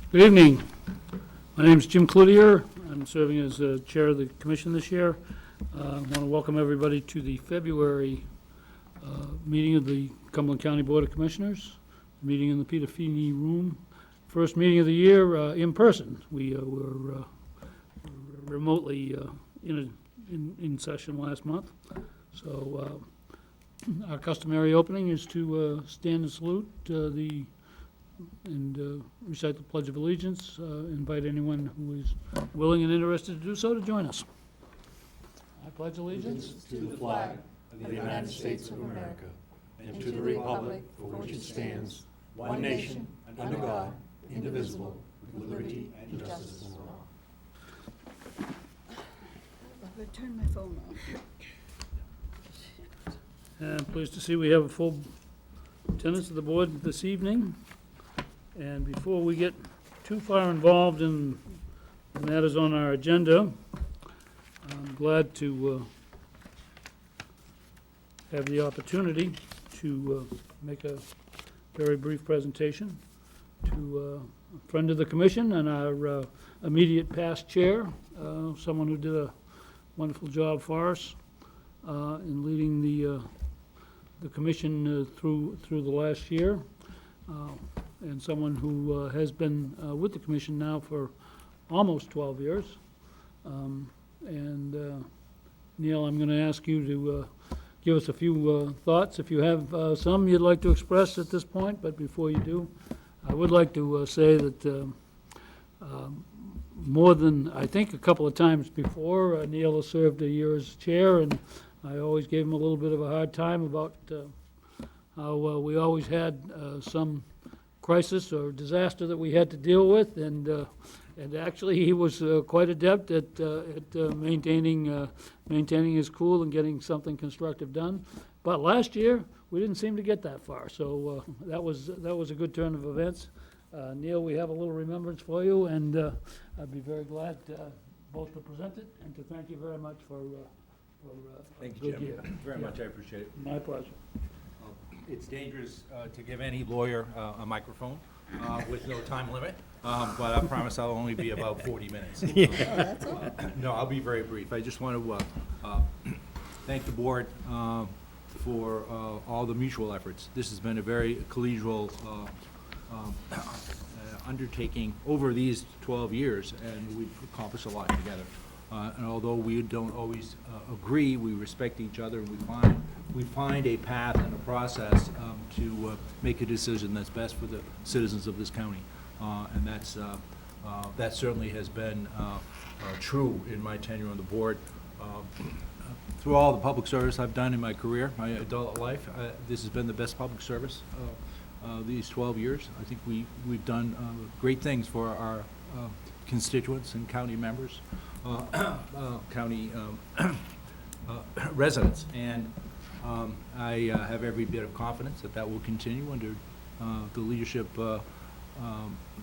Good evening. My name is Jim Cloutier. I'm serving as chair of the commission this year. I want to welcome everybody to the February meeting of the Cumberland County Board of Commissioners, meeting in the Peter Feeney Room. First meeting of the year in person. We were remotely in session last month. So our customary opening is to stand and salute and recite the Pledge of Allegiance. Invite anyone who is willing and interested to do so to join us. I pledge allegiance to the flag of the United States of America and to the republic for which it stands, one nation, under God, indivisible, with liberty and justice for all. I'm going to turn my phone off. And pleased to see we have a full attendance of the board this evening. And before we get too far involved in the matters on our agenda, I'm glad to have the opportunity to make a very brief presentation to a friend of the commission and our immediate past chair, someone who did a wonderful job for us in leading the commission through the last year. And someone who has been with the commission now for almost 12 years. Neil, I'm going to ask you to give us a few thoughts, if you have some you'd like to express at this point. But before you do, I would like to say that more than, I think, a couple of times before, Neil has served a year as chair, and I always gave him a little bit of a hard time about how we always had some crisis or disaster that we had to deal with, and actually he was quite adept at maintaining his cool and getting something constructive done. But last year we didn't seem to get that far, so that was a good turn of events. Neil, we have a little remembrance for you, and I'd be very glad both to present it and to thank you very much for a good year. Very much, I appreciate it. My pleasure. It's dangerous to give any lawyer a microphone with no time limit, but I promise I'll only be about 40 minutes. That's all. No, I'll be very brief. I just want to thank the board for all the mutual efforts. This has been a very collegial undertaking over these 12 years, and we've accomplished a lot together. And although we don't always agree, we respect each other, and we find a path and a process to make a decision that's best for the citizens of this county. And that certainly has been true in my tenure on the board. Through all the public service I've done in my career, my adult life, this has been the best public service these 12 years. I think we've done great things for our constituents and county members. County residents, and I have every bit of confidence that will continue under the leadership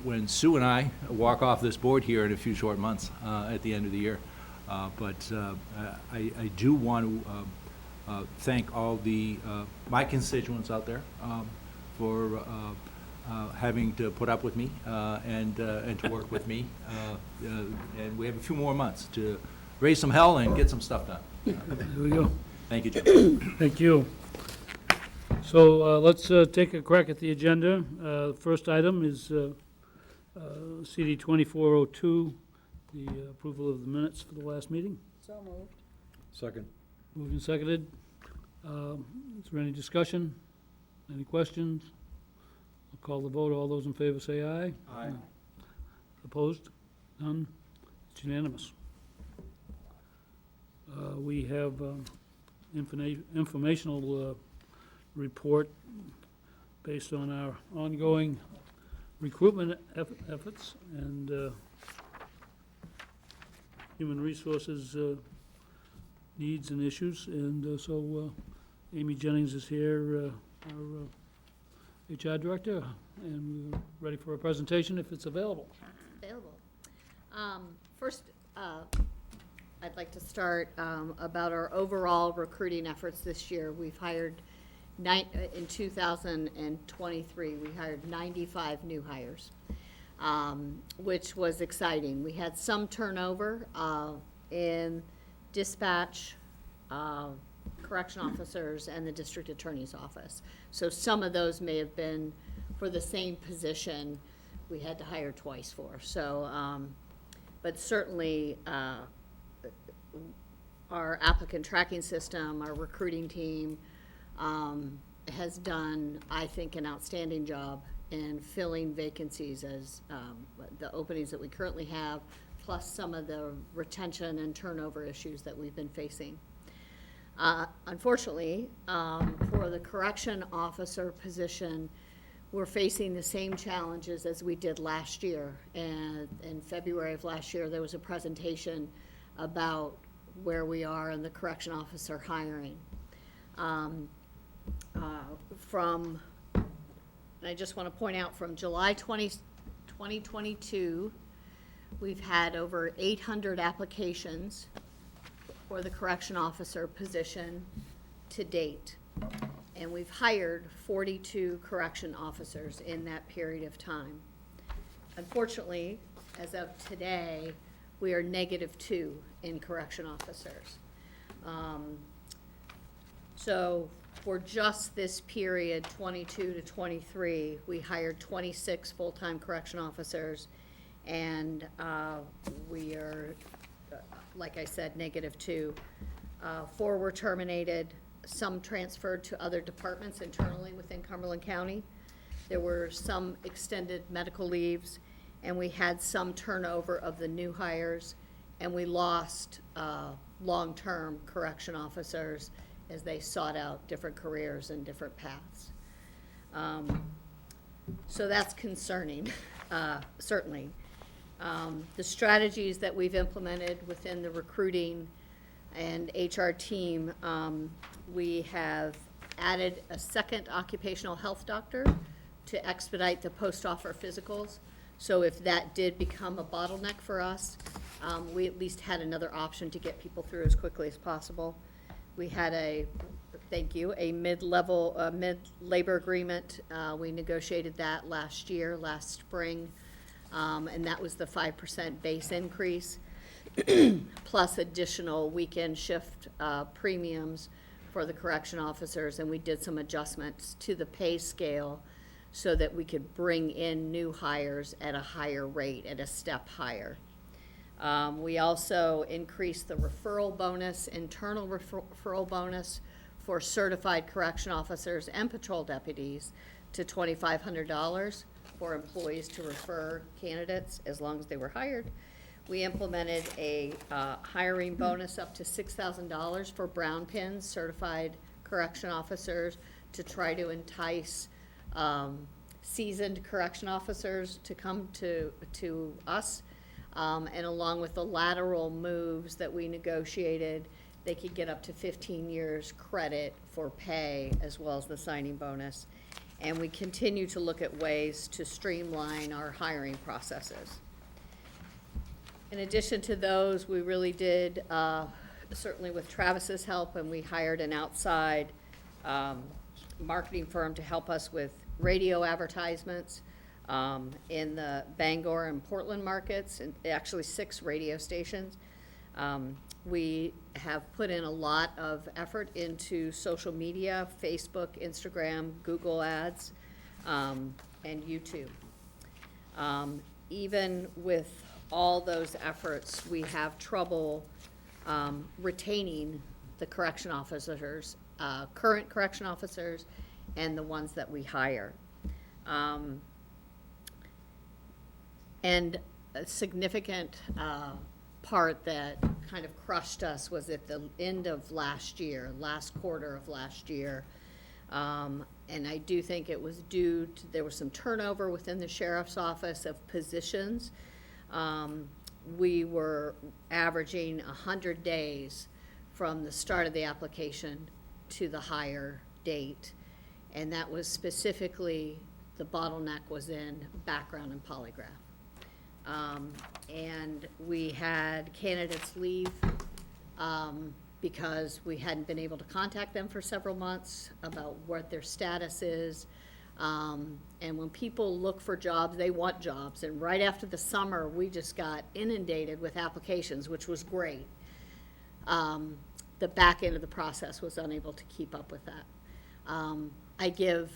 when Sue and I walk off this board here in a few short months at the end of the year. But I do want to thank all my constituents out there for having to put up with me and to work with me. And we have a few more months to raise some hell and get some stuff done. There we go. Thank you, Jim. Thank you. So let's take a crack at the agenda. First item is CD 2402, the approval of the minutes for the last meeting. So moved. Second. Moved and seconded. Is there any discussion? Any questions? I'll call the vote. All those in favor say aye. Aye. Opposed? None? It's unanimous. We have informational report based on our ongoing recruitment efforts and human resources needs and issues. And so Amy Jennings is here, our HR director, and we're ready for a presentation if it's available. First, I'd like to start about our overall recruiting efforts this year. We've hired in 2023, we hired 95 new hires. which was exciting. We had some turnover in dispatch, correction officers, and the district attorney's office. So some of those may have been for the same position we had to hire twice for. So, but certainly, our applicant tracking system, our recruiting team, has done, I think, an outstanding job in filling vacancies as the openings that we currently have, plus some of the retention and turnover issues that we've been facing. Unfortunately, for the correction officer position, we're facing the same challenges as we did last year. And in February of last year, there was a presentation about where we are in the correction officer hiring. And I just want to point out, from July 2022, we've had over 800 applications for the correction officer position to date. And we've hired 42 correction officers in that period of time. Unfortunately, as of today, we are -2 in correction officers. So for just this period, 22 to 23, we hired 26 full-time correction officers, and we are, like I said, -2. 4 were terminated, some transferred to other departments internally within Cumberland County. There were some extended medical leaves, and we had some turnover of the new hires, and we lost long-term correction officers as they sought out different careers and different paths. So that's concerning, certainly. The strategies that we've implemented within the recruiting and HR team, we have added a second occupational health doctor to expedite the post-offer physicals. So if that did become a bottleneck for us, we at least had another option to get people through as quickly as possible. We had a mid-level, mid-labor agreement. We negotiated that last spring, and that was the 5% base increase, plus additional weekend shift premiums for the correction officers, and we did some adjustments to the pay scale so that we could bring in new hires at a higher rate, at a step higher. We also increased the referral bonus, internal referral bonus for certified correction officers and patrol deputies to $2,500 for employees to refer candidates as long as they were hired. We implemented a hiring bonus up to $6,000 for brown pins, certified correction officers, to try to entice seasoned correction officers to come to us. And along with the lateral moves that we negotiated, they could get up to 15 years credit for pay as well as the signing bonus. And we continue to look at ways to streamline our hiring processes. In addition to those, we really did, certainly with Travis's help, and we hired an outside marketing firm to help us with radio advertisements in the Bangor and Portland markets, and actually 6 radio stations. We have put in a lot of effort into social media, Facebook, Instagram, Google Ads, and YouTube. Even with all those efforts, we have trouble retaining the correction officers, current correction officers, and the ones that we hire. And a significant part that kind of crushed us was at the end of last quarter of last year. And I do think it was due to, there was some turnover within the sheriff's office of positions. We were averaging 100 days from the start of the application to the hire date. And that was specifically, the bottleneck was in background and polygraph. And we had candidates leave because we hadn't been able to contact them for several months about what their status is. And when people look for jobs, they want jobs. And right after the summer, we just got inundated with applications, which was great. The back end of the process was unable to keep up with that. I give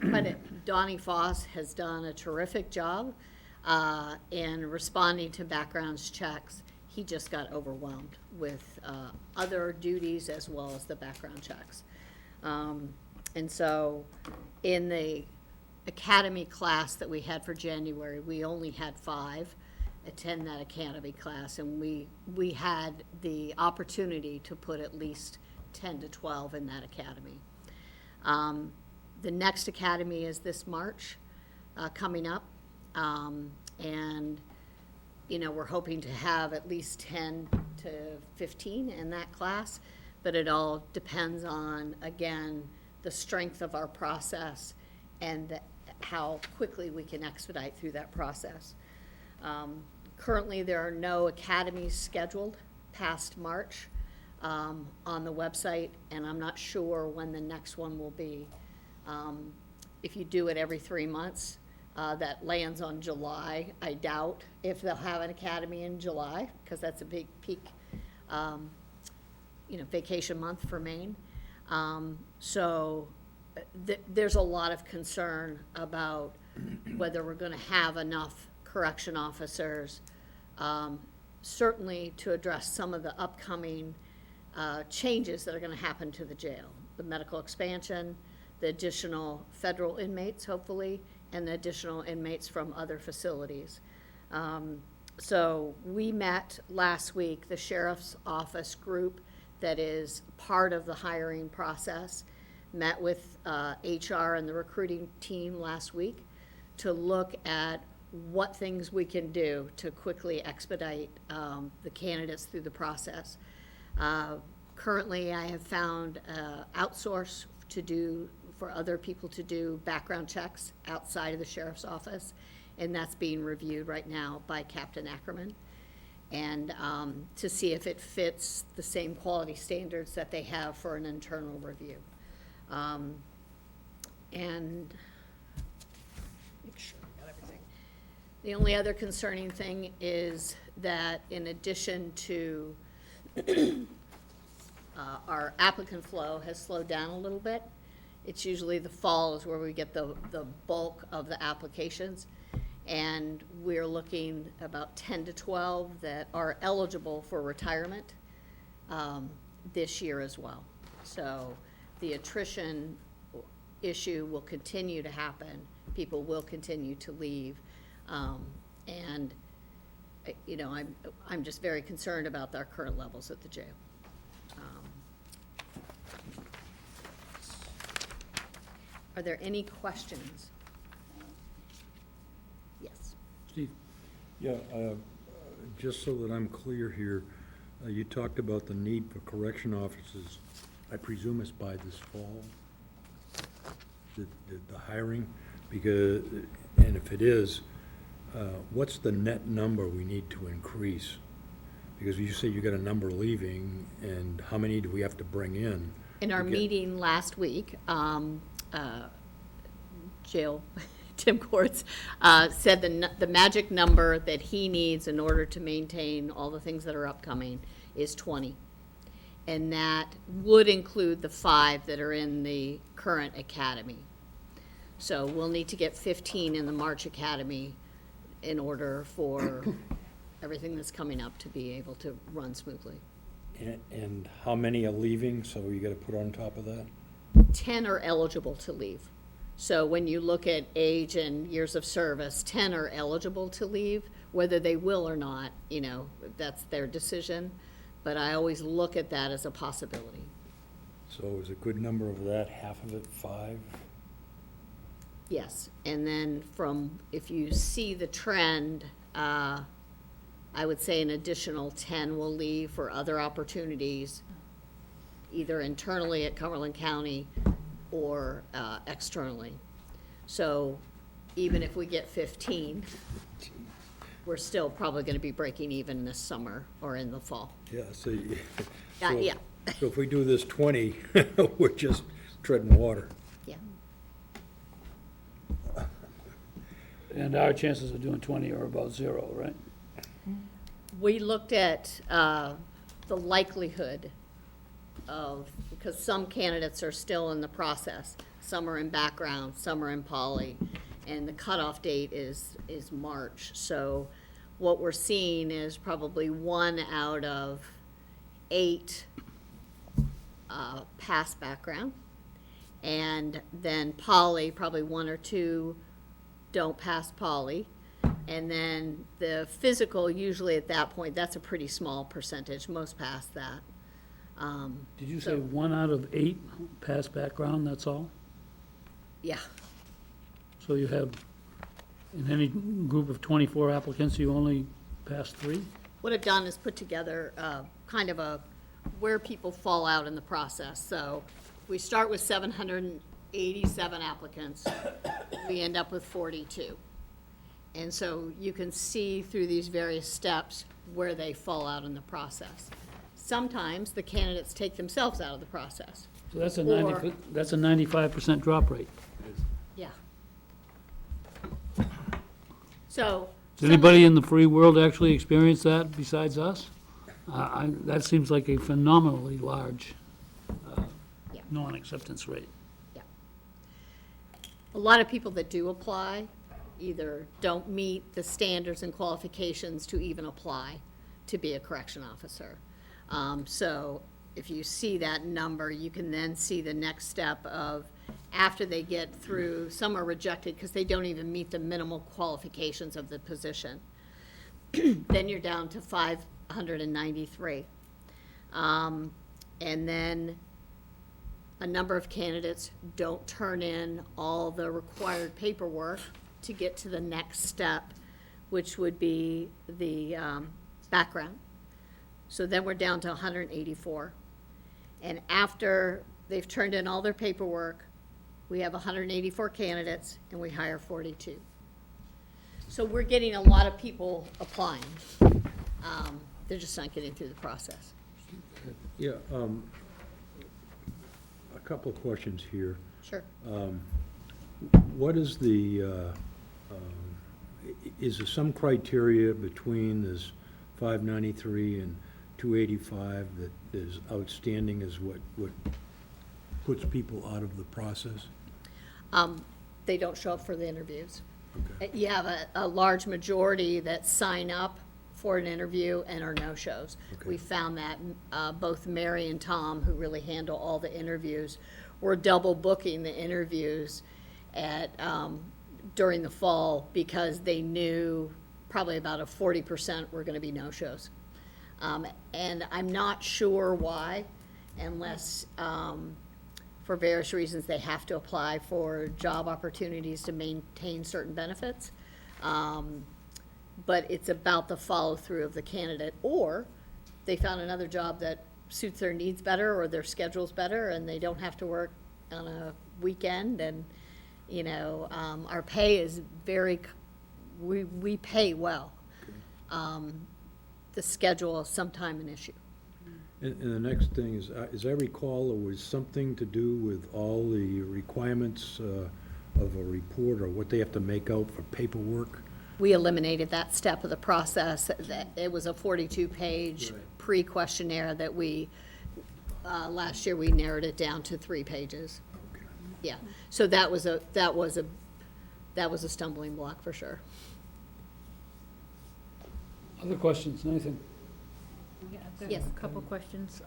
credit, Donnie Foss has done a terrific job in responding to background checks. He just got overwhelmed with other duties as well as the background checks. And so in the academy class that we had for January, we only had 5 attend that academy class, and we had the opportunity to put at least 10 to 12 in that academy. The next academy is this March coming up, and we're hoping to have at least 10 to 15 in that class, but it all depends on, again, the strength of our process and how quickly we can expedite through that process. Currently, there are no academies scheduled past March on the website, and I'm not sure when the next one will be. If you do it every 3 months, that lands on July. I doubt if they'll have an academy in July, because that's a big peak, vacation month for Maine. So there's a lot of concern about whether we're going to have enough correction officers, certainly to address some of the upcoming changes that are going to happen to the jail. The medical expansion, the additional federal inmates, hopefully, and the additional inmates from other facilities. So we met last week, the sheriff's office group that is part of the hiring process, met with HR and the recruiting team last week to look at what things we can do to quickly expedite the candidates through the process. Currently, I have found outsource for other people to do background checks outside of the sheriff's office, and that's being reviewed right now by Captain Ackerman, and to see if it fits the same quality standards that they have for an internal review. And make sure I got everything. The only other concerning thing is that in addition to our applicant flow has slowed down a little bit. It's usually the fall is where we get the bulk of the applications. And we're looking about 10 to 12 that are eligible for retirement this year as well. So the attrition issue will continue to happen. People will continue to leave. And I'm just very concerned about our current levels at the jail. Are there any questions? Yes. Steve? Yeah, just so that I'm clear here, you talked about the need for correction officers. I presume it's by this fall, the hiring, because, and if it is, what's the net number we need to increase? Because you say you got a number leaving, and how many do we have to bring in? In our meeting last week, Tim Quartz said the magic number that he needs in order to maintain all the things that are upcoming is 20. And that would include the 5 that are in the current academy. So we'll need to get 15 in the March academy in order for everything that's coming up to be able to run smoothly. And how many are leaving, so you gotta put on top of that? 10 are eligible to leave. So when you look at age and years of service, 10 are eligible to leave. Whether they will or not, that's their decision. But I always look at that as a possibility. So is a good number of that, half of it, 5? Yes, and then if you see the trend, I would say an additional 10 will leave for other opportunities, either internally at Cumberland County or externally. So even if we get 15, we're still probably going to be breaking even this summer or in the fall. Yeah, so Yeah, so if we do this 20, we're just treading water. yeah. And our chances of doing 20 are about zero, right? We looked at the likelihood of, because some candidates are still in the process. Some are in background, some are in poly, and the cutoff date is March. So what we're seeing is probably 1 out of 8 pass background. And then poly, probably 1 or 2 don't pass poly. And then the physical, usually at that point, that's a pretty small percentage. Most pass that. Did you say So- 1 out of 8 pass background, that's all? Yeah, So you have, in any group of 24 applicants, you only pass 3? what I've done is put together kind of where people fall out in the process. So we start with 787 applicants, we end up with 42. And so you can see through these various steps where they fall out in the process. Sometimes the candidates take themselves out of the process. So that's a Or- 95% drop rate. Yeah. So. Does anybody in the free world actually experience that besides us? That seems like a phenomenally large Yeah. non-acceptance rate. A lot of people that do apply either don't meet the standards and qualifications to even apply to be a correction officer. So if you see that number, you can then see the next step of, after they get through, some are rejected because they don't even meet the minimal qualifications of the position. Then you're down to 593. And then a number of candidates don't turn in all the required paperwork to get to the next step, which would be the background. So then we're down to 184. And after they've turned in all their paperwork, we have 184 candidates, and we hire 42. So we're getting a lot of people applying. They're just not getting through the process. Yeah, a couple of questions here. Sure. What is is there some criteria between this 593 and 285 that is outstanding as what puts people out of the process? They don't show up for the interviews. Okay. You have a large majority that sign up for an interview and are no-shows. Okay. We found that both Mary and Tom, who really handle all the interviews, were double booking the interviews at, during the fall because they knew probably about a 40% were gonna be no-shows. And I'm not sure why, unless, for various reasons, they have to apply for job opportunities to maintain certain benefits. But it's about the follow-through of the candidate, or they found another job that suits their needs better, or their schedule's better, and they don't have to work on a weekend, and, you know, our pay is very, we pay well. The schedule is sometime an issue. And the next thing is, as I recall, it was something to do with all the requirements of a report, or what they have to make out for paperwork. We eliminated that step of the process. That it was a 42-page Right. pre-questionnaire that we, last year, we narrowed it down to 3 pages. Okay. Yeah, so that was a stumbling block for sure. Other questions, anything? Yeah, I've got Yes. a couple questions.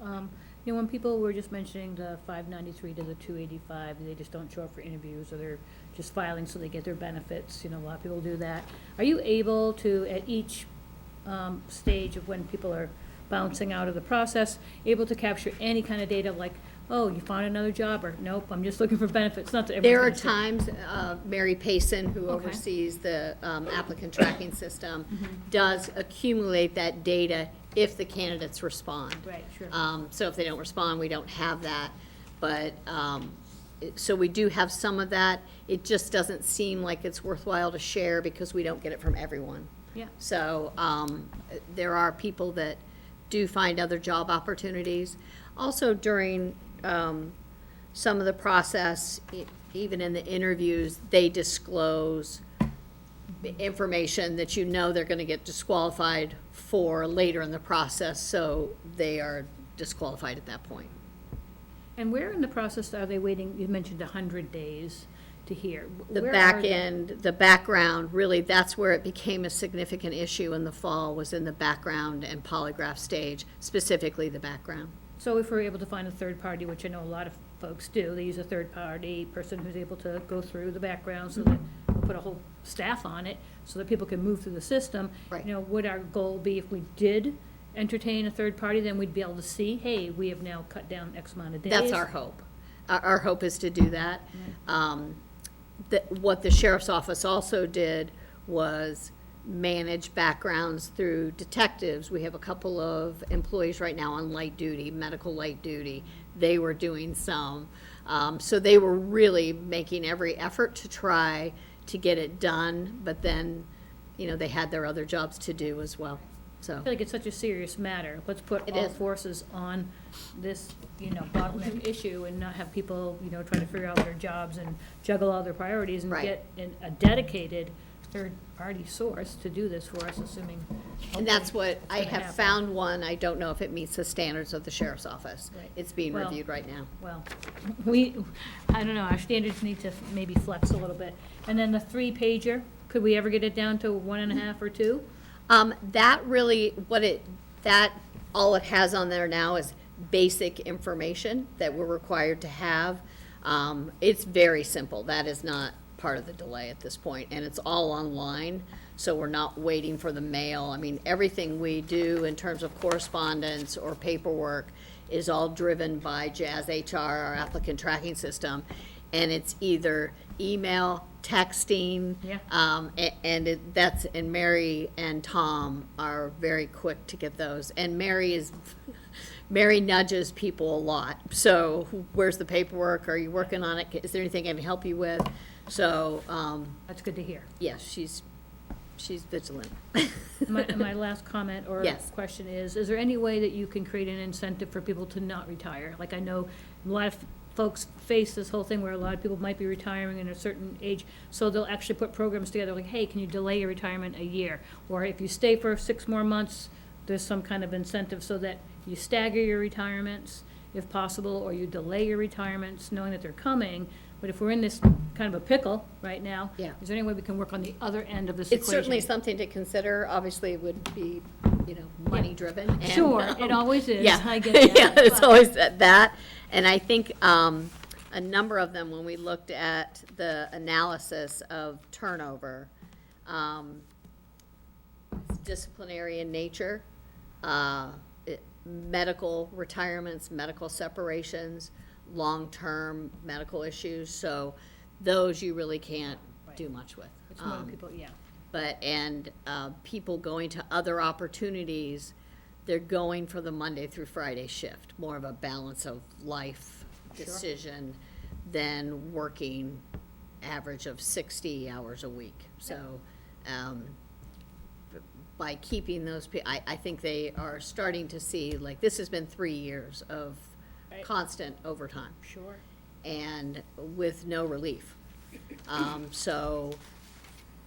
You know, when people were just mentioning the 593 to the 285, they just don't show up for interviews, or they're just filing so they get their benefits, you know, a lot of people do that. Are you able to, at each stage of when people are bouncing out of the process, able to capture any kind of data like, oh, you found another job, or nope, I'm just looking for benefits, not that There are everyone's gonna see- times, Mary Payson, who Okay. oversees the applicant tracking system, does accumulate that data if the candidates respond. Right, sure. So if they don't respond, we don't have that. But, so we do have some of that. It just doesn't seem like it's worthwhile to share because we don't get it from everyone. Yeah. So there are people that do find other job opportunities. Also during some of the process, even in the interviews, they disclose information that you know they're gonna get disqualified for later in the process, so they are disqualified at that point. And where in the process are they waiting? You mentioned 100 days to hear. The Where back are they? end, the background, really, that's where it became a significant issue in the fall, was in the background and polygraph stage, specifically the background. So if we're able to find a third party, which I know a lot of folks do, they use a third party person who's able to go through the background so that we'll put a whole staff on it so that people can move through the system. Right. You know, would our goal be if we did entertain a third party, then we'd be able to see, hey, we have now cut down X amount of days? That's our hope. Our hope is to do that. What the sheriff's office also did was manage backgrounds through detectives. We have a couple of employees right now on light duty, medical light duty. They were doing some. So they were really making every effort to try to get it done, but then, you know, they had their other jobs to do as well, so. I feel like it's such a serious matter. Let's put It all is. forces on this, you know, bottleneck issue and not have people, you know, try to figure out their jobs and juggle all their priorities and Right. get a dedicated third-party source to do this for us, assuming. And that's what, it's I gonna have happen. found one, I don't know if it meets the standards of the sheriff's office. Right. It's being Well- reviewed right now. Well, I don't know, our standards need to maybe flex a little bit. And then the 3-pager, could we ever get it down to 1.5 or 2? That really, all it has on there now is basic information that we're required to have. It's very simple. That is not part of the delay at this point, and it's all online, so we're not waiting for the mail. I mean, everything we do in terms of correspondence or paperwork is all driven by Jazz HR, our applicant tracking system, and it's either email, texting. Yeah. And Mary and Tom are very quick to get those, and Mary nudges people a lot, so where's the paperwork, are you working on it, is there anything I can help you with? So, That's good to hear. yes, she's vigilant. My last comment or Yes. question is there any way that you can create an incentive for people to not retire? Like, I know a lot of folks face this whole thing where a lot of people might be retiring in a certain age, so they'll actually put programs together like, hey, can you delay your retirement a year? Or if you stay for 6 more months, there's some kind of incentive so that you stagger your retirements if possible, or you delay your retirements knowing that they're coming. But if we're in this kind of a pickle right now, Yeah. is there any way we can work on the other end of this equation? It's certainly something to consider, obviously it would be, you know, money-driven. and, Sure, it always is. Yeah. I get that, Yeah, it's but- always that, and I think, a number of them, when we looked at the analysis of turnover, disciplinary in nature, medical retirements, medical separations, long-term medical issues, so those you really can't do much with. It's more than people, yeah. But, people going to other opportunities, they're going for the Monday through Friday shift, more of a balance of life decision than working average of 60 hours a week. So, by keeping those, I think they are starting to see, like, this has been 3 years of Right. constant overtime Sure. and with no relief. So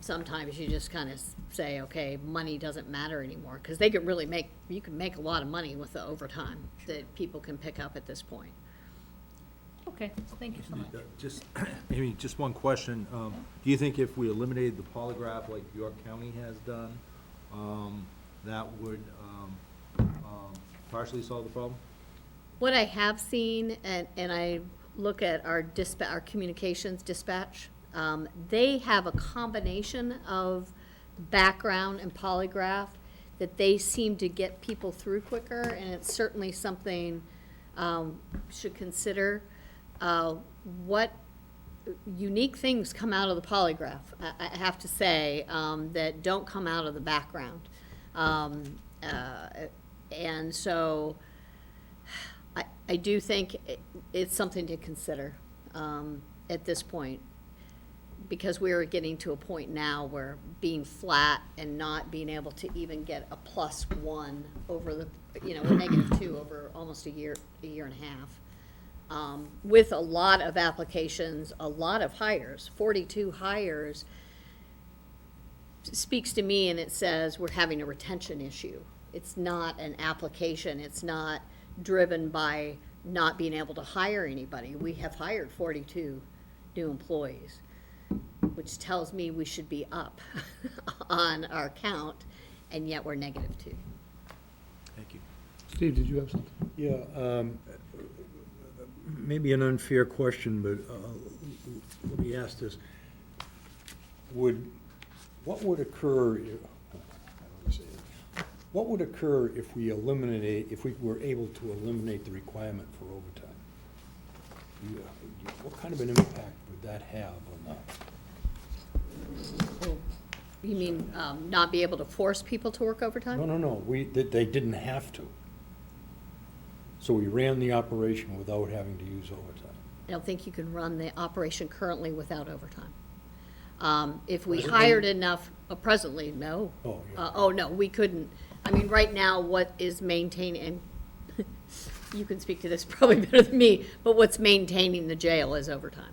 sometimes you just kind of say, okay, money doesn't matter anymore, because they could really you can make a lot of money with the overtime that people can pick up at this point. Okay, thank you so much. Just, Amy, just one question. Do you think if we eliminated the polygraph like York County has done, that would partially solve the problem? What I have seen, and I look at our communications dispatch, they have a combination of background and polygraph that they seem to get people through quicker, and it's certainly something should consider. What unique things come out of the polygraph, I have to say, that don't come out of the background. And so I do think it's something to consider at this point, because we're getting to a point now where being flat and not being able to even get a +1 over the, you know, a -2 over almost a year and a half. With a lot of applications, a lot of hires, 42 hires, speaks to me and it says we're having a retention issue. It's not an application, it's not driven by not being able to hire anybody. We have hired 42 new employees, which tells me we should be up on our count, and yet we're -2. Thank you. Steve, did you have something? Yeah, maybe an unfair question, but let me ask this. What would occur, how do I say it? What would occur if we were able to eliminate the requirement for overtime? What kind of an impact would that have on that? You mean not be able to force people to work overtime? No, they didn't have to. So we ran the operation without having to use overtime. I don't think you can run the operation currently without overtime. If we Presently? hired enough, presently, no. Oh, yeah. Oh, no, we couldn't. I mean, right now, what is maintaining, and you can speak to this probably better than me, but what's maintaining the jail is overtime.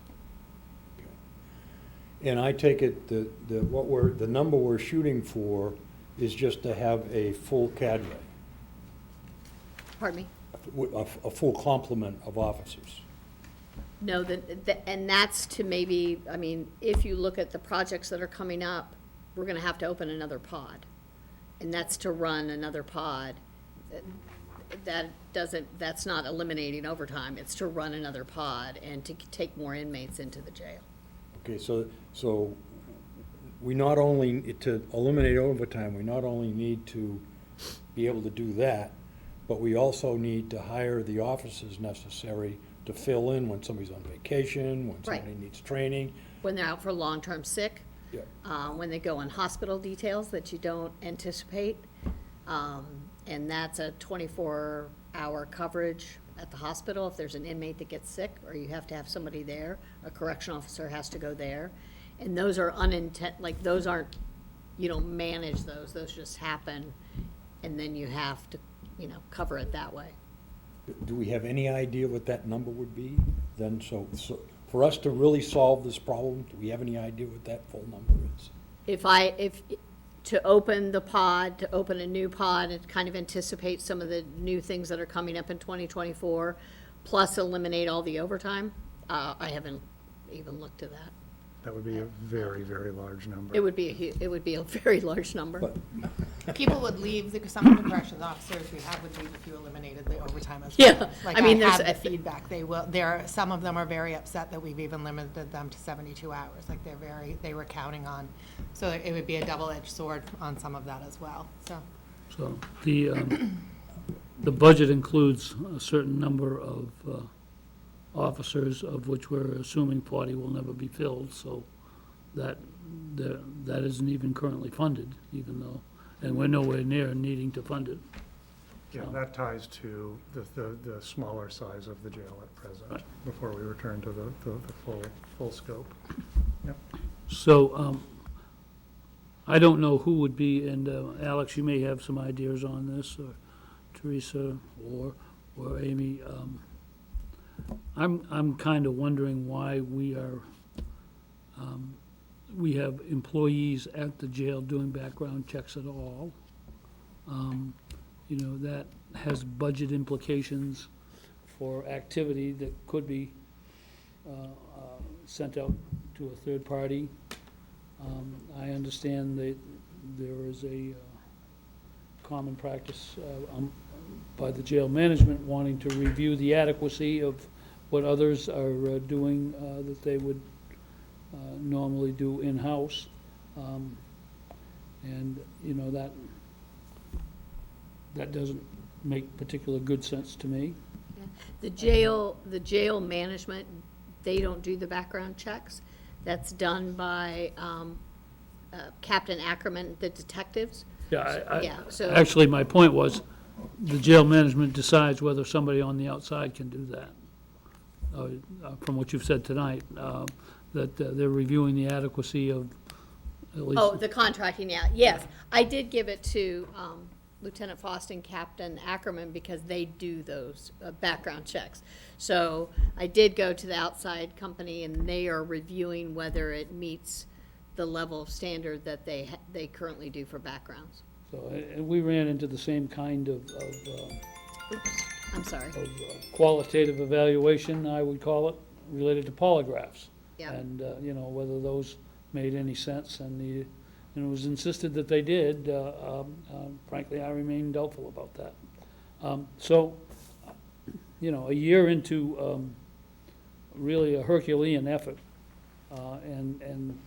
And I take it that the number we're shooting for is just to have a full cadre, Pardon me? a full complement of officers. No, and that's to maybe, I mean, if you look at the projects that are coming up, we're gonna have to open another pod. And that's to run another pod. That's not eliminating overtime, it's to run another pod and to take more inmates into the jail. Okay, so we not only, to eliminate overtime, we not only need to be able to do that, but we also need to hire the officers necessary to fill in when somebody's on vacation, when Right. somebody needs training. When they're out for long-term sick, Yeah. when they go on hospital details that you don't anticipate. And that's a 24-hour coverage at the hospital if there's an inmate that gets sick, or you have to have somebody there, a correction officer has to go there. And those are like, those aren't, you don't manage those just happen, and then you have to, cover it that way. Do we have any idea what that number would be then? So for us to really solve this problem, do we have any idea what that full number is? To open the pod, to open a new pod and kind of anticipate some of the new things that are coming up in 2024, plus eliminate all the overtime, I haven't even looked at that. That would be a very, very large number. It would be a very large number. But People would leave, some of the corrections officers we have would leave if you eliminated the overtime as well. Yeah, Like, I mean, have there's the feedback, some of them are very upset that we've even limited them to 72 hours, like they were counting on, so it would be a double-edged sword on some of that as well, so. So the budget includes a certain number of officers, of which we're assuming 40 will never be filled, so that isn't even currently funded, even though, and we're nowhere near needing to fund it. Yeah, that ties to the smaller size of the jail at present, Right. before we return to the full scope. Yep. So, I don't know who would be, and Alex, you may have some ideas on this, or Teresa, or Amy. I'm kind of wondering why we have employees at the jail doing background checks at all. That has budget implications for activity that could be sent out to a third party. I understand that there is a common practice by the jail management wanting to review the adequacy of what others are doing that they would normally do in-house. And, that doesn't make particular good sense to me. The jail management, they don't do the background checks. That's done by Captain Ackerman, the detectives. Yeah, so- Actually, my point was, the jail management decides whether somebody on the outside can do that. From what you've said tonight, that they're reviewing the adequacy of at least. Oh, the contracting, yeah, yes. I did give it to Lieutenant Faust and Captain Ackerman because they do those background checks. So I did go to the outside company and they are reviewing whether it meets the level of standard that they currently do for backgrounds. So, and we ran into the same kind of Oops, I'm sorry. qualitative evaluation, I would call it, related to polygraphs. Yeah. And, whether those made any sense, and it was insisted that they did. Frankly, I remain doubtful about that. So, a year into really a Herculean effort, and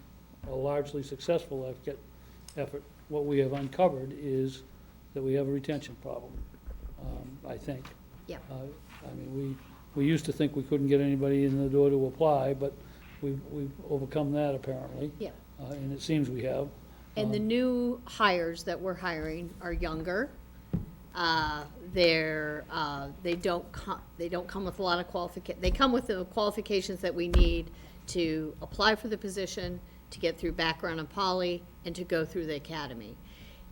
a largely successful effort, what we have uncovered is that we have a retention problem, I think. Yeah. We used to think we couldn't get anybody in the door to apply, but we've overcome that apparently. Yeah. And it seems we have. And the new hires that we're hiring are younger. They don't come with a lot of they come with the qualifications that we need to apply for the position, to get through background and poly, and to go through the academy.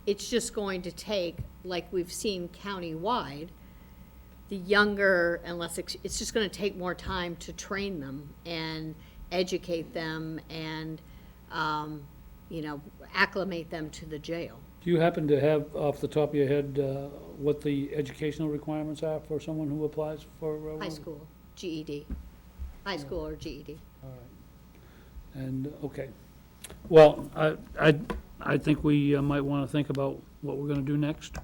It's just going to take, like we've seen countywide, the younger and less, it's just gonna take more time to train them and educate them and, acclimate them to the jail. Do you happen to have, off the top of your head, what the educational requirements are for someone who applies for? High school, GED, high school or GED. All right. And, okay. Well, I think we might want to think about what we're going to do next.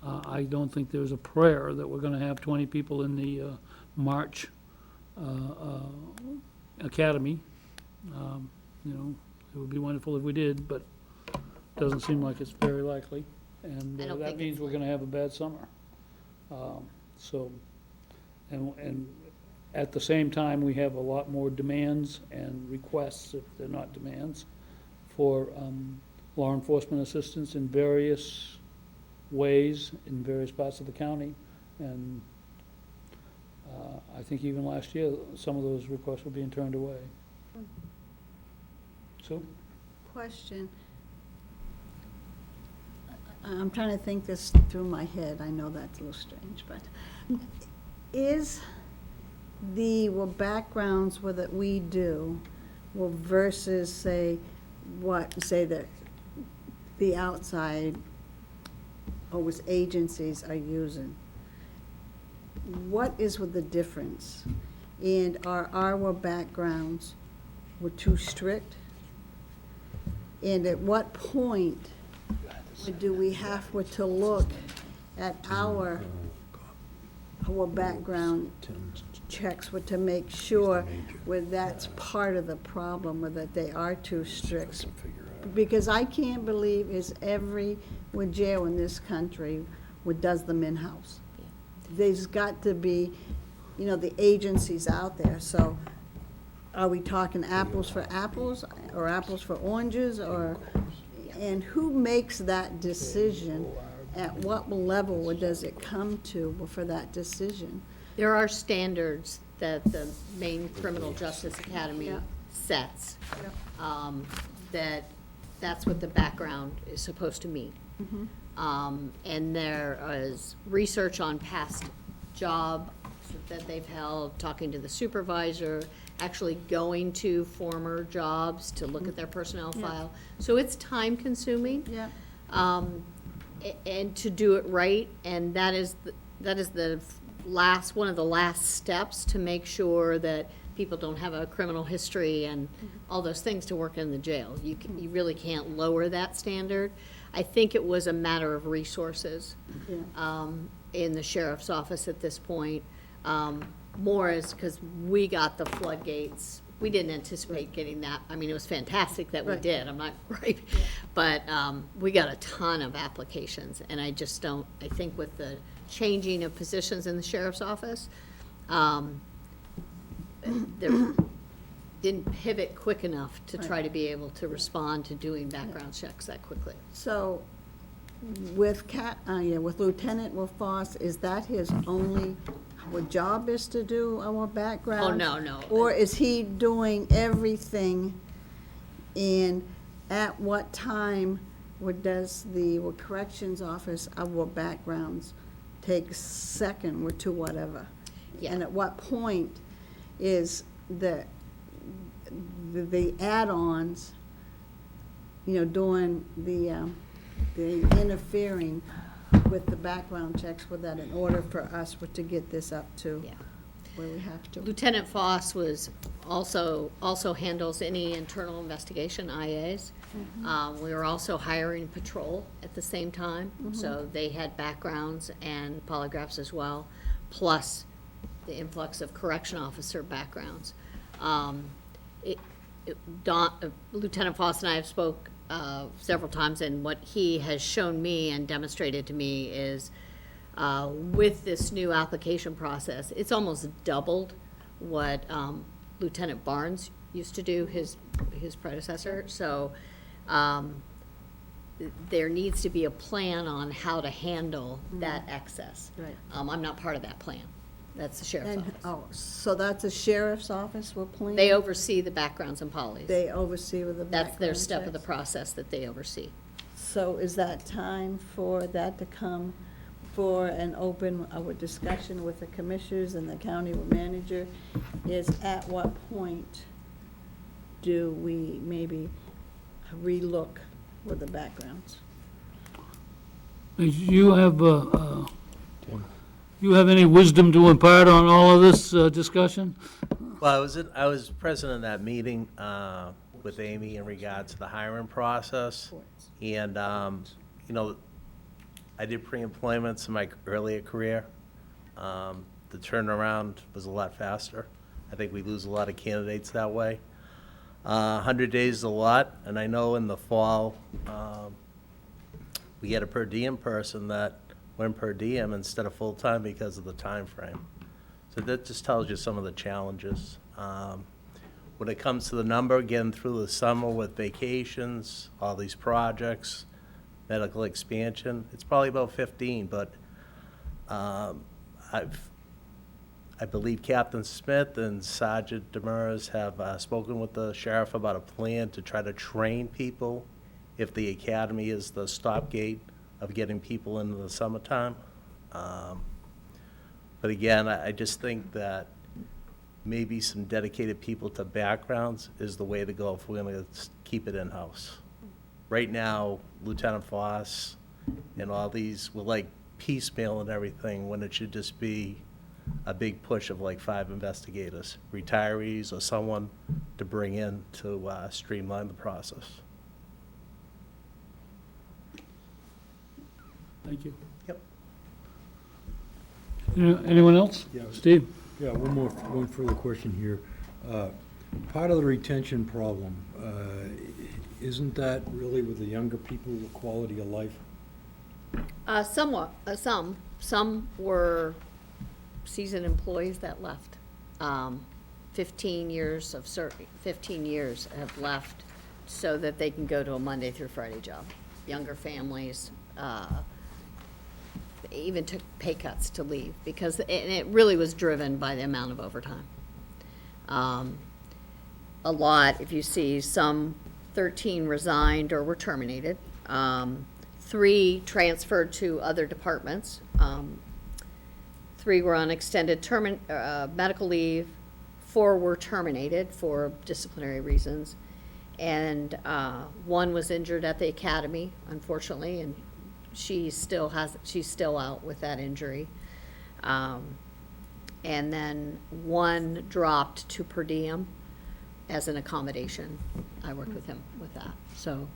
I don't think there's a prayer that we're going to have 20 people in the March academy. It would be wonderful if we did, but it doesn't seem like it's very likely. And I don't that think means it's we're going to have a bad summer. And at the same time, we have a lot more demands and requests, if they're not demands, for law enforcement assistance in various ways in various parts of the county. And I think even last year, some of those requests were being turned away. Sue? Question. I'm trying to think this through my head. I know that's a little strange, but is the backgrounds that we do versus say the outside agencies are using, what is with the difference? And are our backgrounds too strict? And at what point do we have to look at our background checks to make sure that's part of the problem, or that they are too strict? Because I can't believe is every jail in this country does them in-house. There's got to be, the agencies out there. So are we talking apples for apples or apples for oranges, and who makes that decision? At what level does it come to for that decision? There are standards that the Maine Criminal Justice Academy Yeah. sets. Yep. That's what the background is supposed to mean. And there is research on past jobs that they've held, talking to the supervisor, actually going to former jobs to look at their personnel Yeah. file. So it's time consuming. Yeah. And to do it right, and that is one of the last steps to make sure that people don't have a criminal history and all those things to work in the jail. You really can't lower that standard. I think it was a matter of resources in the sheriff's office at this point. More is because we got the floodgates. We didn't anticipate getting that. I mean, it was fantastic that we Right. did, I'm not, right? But we got a ton of applications, and I just don't, I think with the changing of positions in the sheriff's office, they didn't pivot quick enough to try to be able to respond to doing background checks that quickly. So with Lieutenant Foss, is that his only job is to do our background? Oh, no. Or is he doing everything? And at what time does the corrections office, our backgrounds take second to whatever? Yeah. And at what point is the add-ons doing the interfering with the background checks with that in order for us to get this up to Yeah. where we have to. Lieutenant Foss was also handles any internal investigation, IAs. We were also hiring patrol at the same time, so they had backgrounds and polygraphs as well, plus the influx of correction officer backgrounds. Lieutenant Foss and I have spoke several times, and what he has shown me and demonstrated to me is with this new application process, it's almost doubled what Lieutenant Barnes used to do, his predecessor. So there needs to be a plan on how to handle that excess. Right. I'm not part of that plan. That's the sheriff's And, office. oh, so that's the sheriff's office we're planning? They oversee the backgrounds and polys. They oversee with the background That's their step of the checks? process that they oversee. So is that time for that to come for an open, discussion with the commissioners and the county manager? Is at what point do we maybe relook with the backgrounds? You have any wisdom to impart on all of this discussion? Well, I was present in that meeting with Amy in regards to the hiring process. And, I did pre-employments in my earlier career. The turnaround was a lot faster. I think we lose a lot of candidates that way. 100 days is a lot, and I know in the fall, we had a per diem person that went per diem instead of full-time because of the time frame. So that just tells you some of the challenges. When it comes to the number, getting through the summer with vacations, all these projects, medical expansion, it's probably about 15, but I believe Captain Smith and Sergeant Demers have spoken with the sheriff about a plan to try to train people if the academy is the stopgate of getting people into the summertime. But again, I just think that maybe some dedicated people to backgrounds is the way to go if we're going to keep it in-house. Right now, Lieutenant Foss and all these, we're like piecemeal and everything, when it should just be a big push of like 5 investigators, retirees or someone to bring in to streamline the process. Thank you. Yep. Anyone else? Yeah. Steve? Yeah, one further question here. Part of the retention problem, isn't that really with the younger people, the quality of life? Somewhat, some were seasoned employees that left. 15 years have left so that they can go to a Monday through Friday job. Younger families, even took pay cuts to leave because, and it really was driven by the amount of overtime. A lot, if you see, some 13 resigned or were terminated. 3 transferred to other departments. 3 were on extended medical leave. 4 were terminated for disciplinary reasons. And 1 was injured at the academy, unfortunately, and she's still out with that injury. And then 1 dropped to per diem as an accommodation. I worked with him with that. So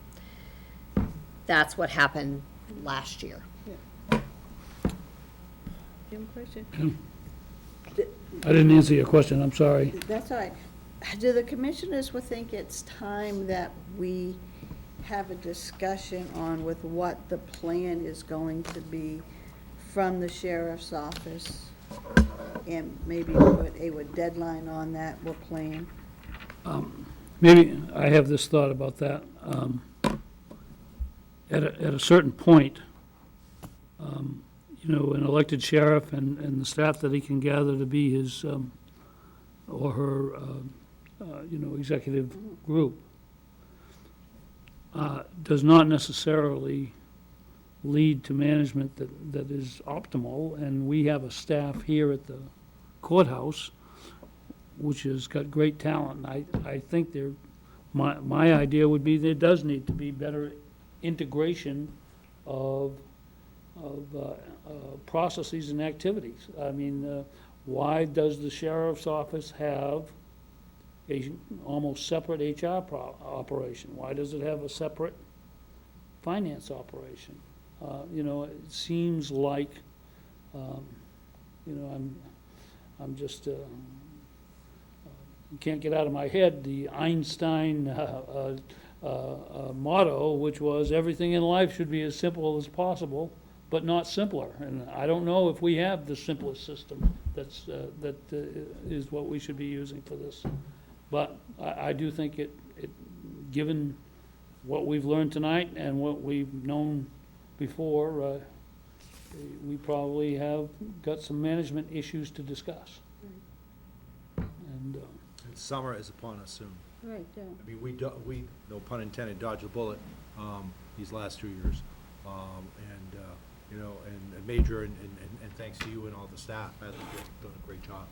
that's what happened last year. Do you have a question? I didn't answer your question, I'm sorry. That's all right. Do the commissioners think it's time that we have a discussion on with what the plan is going to be from the sheriff's office? And maybe put a deadline on that plan? Maybe I have this thought about that. At a certain point, an elected sheriff and the staff that he can gather to be his or her, executive group does not necessarily lead to management that is optimal. And we have a staff here at the courthouse which has got great talent. I think they're my idea would be there does need to be better integration of processes and activities. I mean, why does the sheriff's office have a almost separate HR operation? Why does it have a separate finance operation? You know, it seems like, you know, I'm just, can't get out of my head the Einstein motto, which was everything in life should be as simple as possible, but not simpler. And I don't know if we have the simplest system that is what we should be using for this. But I do think given what we've learned tonight and what we've known before, we probably have got some management issues to discuss. And, Summer is upon us soon. Right, yeah. I mean, we, no pun intended, dodged a bullet, these last 2 years. You know, and Major, and thanks to you and all the staff, I think you've done a great job,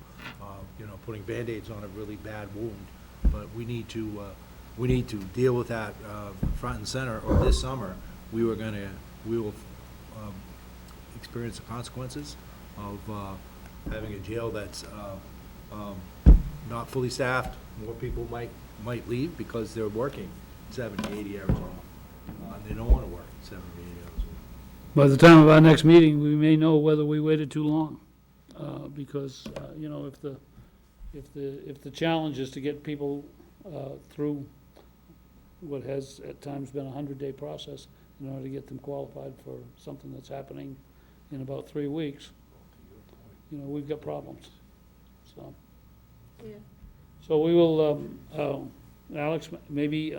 you know, putting Band-Aids on a really bad wound. But we need to deal with that, front and center, or this summer, we will experience the consequences of, having a jail that's, not fully staffed. More people might leave because they're working 70, 80 hours a week. And they don't want to work 70, 80 hours a week. by the time of our next meeting, we may know whether we waited too long. Because, you know, if the challenge is to get people through what has at times been a 100-day process in order to get them qualified for something that's happening in about 3 weeks, you know, we've got problems, so. Yeah. So we will, Alex, maybe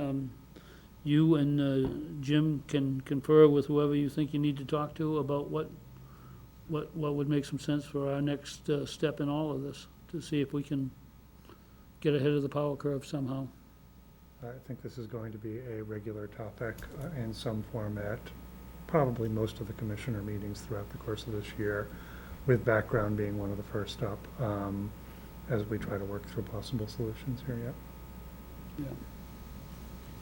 you and Jim can confer with whoever you think you need to talk to about what would make some sense for our next step in all of this, to see if we can get ahead of the power curve somehow. I think this is going to be a regular topic in some format, probably most of the commissioner meetings throughout the course of this year, with background being one of the first up, as we try to work through possible solutions here, yeah.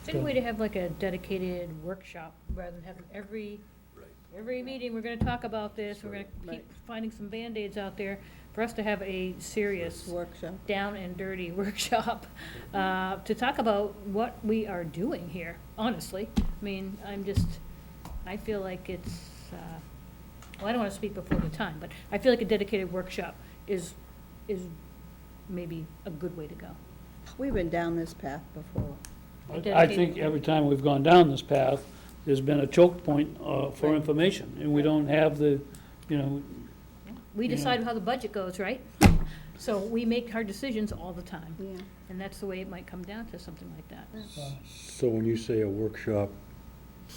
Is there any way to have like a dedicated workshop rather than having every meeting, we're gonna talk about this, we're gonna keep Right. finding some Band-Aids out there, for us to have a serious Workshop. down and dirty workshop, to talk about what we are doing here, honestly. I mean, I feel like it's, well, I don't wanna speak before the time, but I feel like a dedicated workshop is maybe a good way to go. We've been down this path before. I think every time we've gone down this path, there's been a choke point for Right. information, and we don't have the, you know, We decide how the budget goes, right? So we make our decisions all the time, Yeah. and that's the way it might come down to something like that. So when you say a workshop,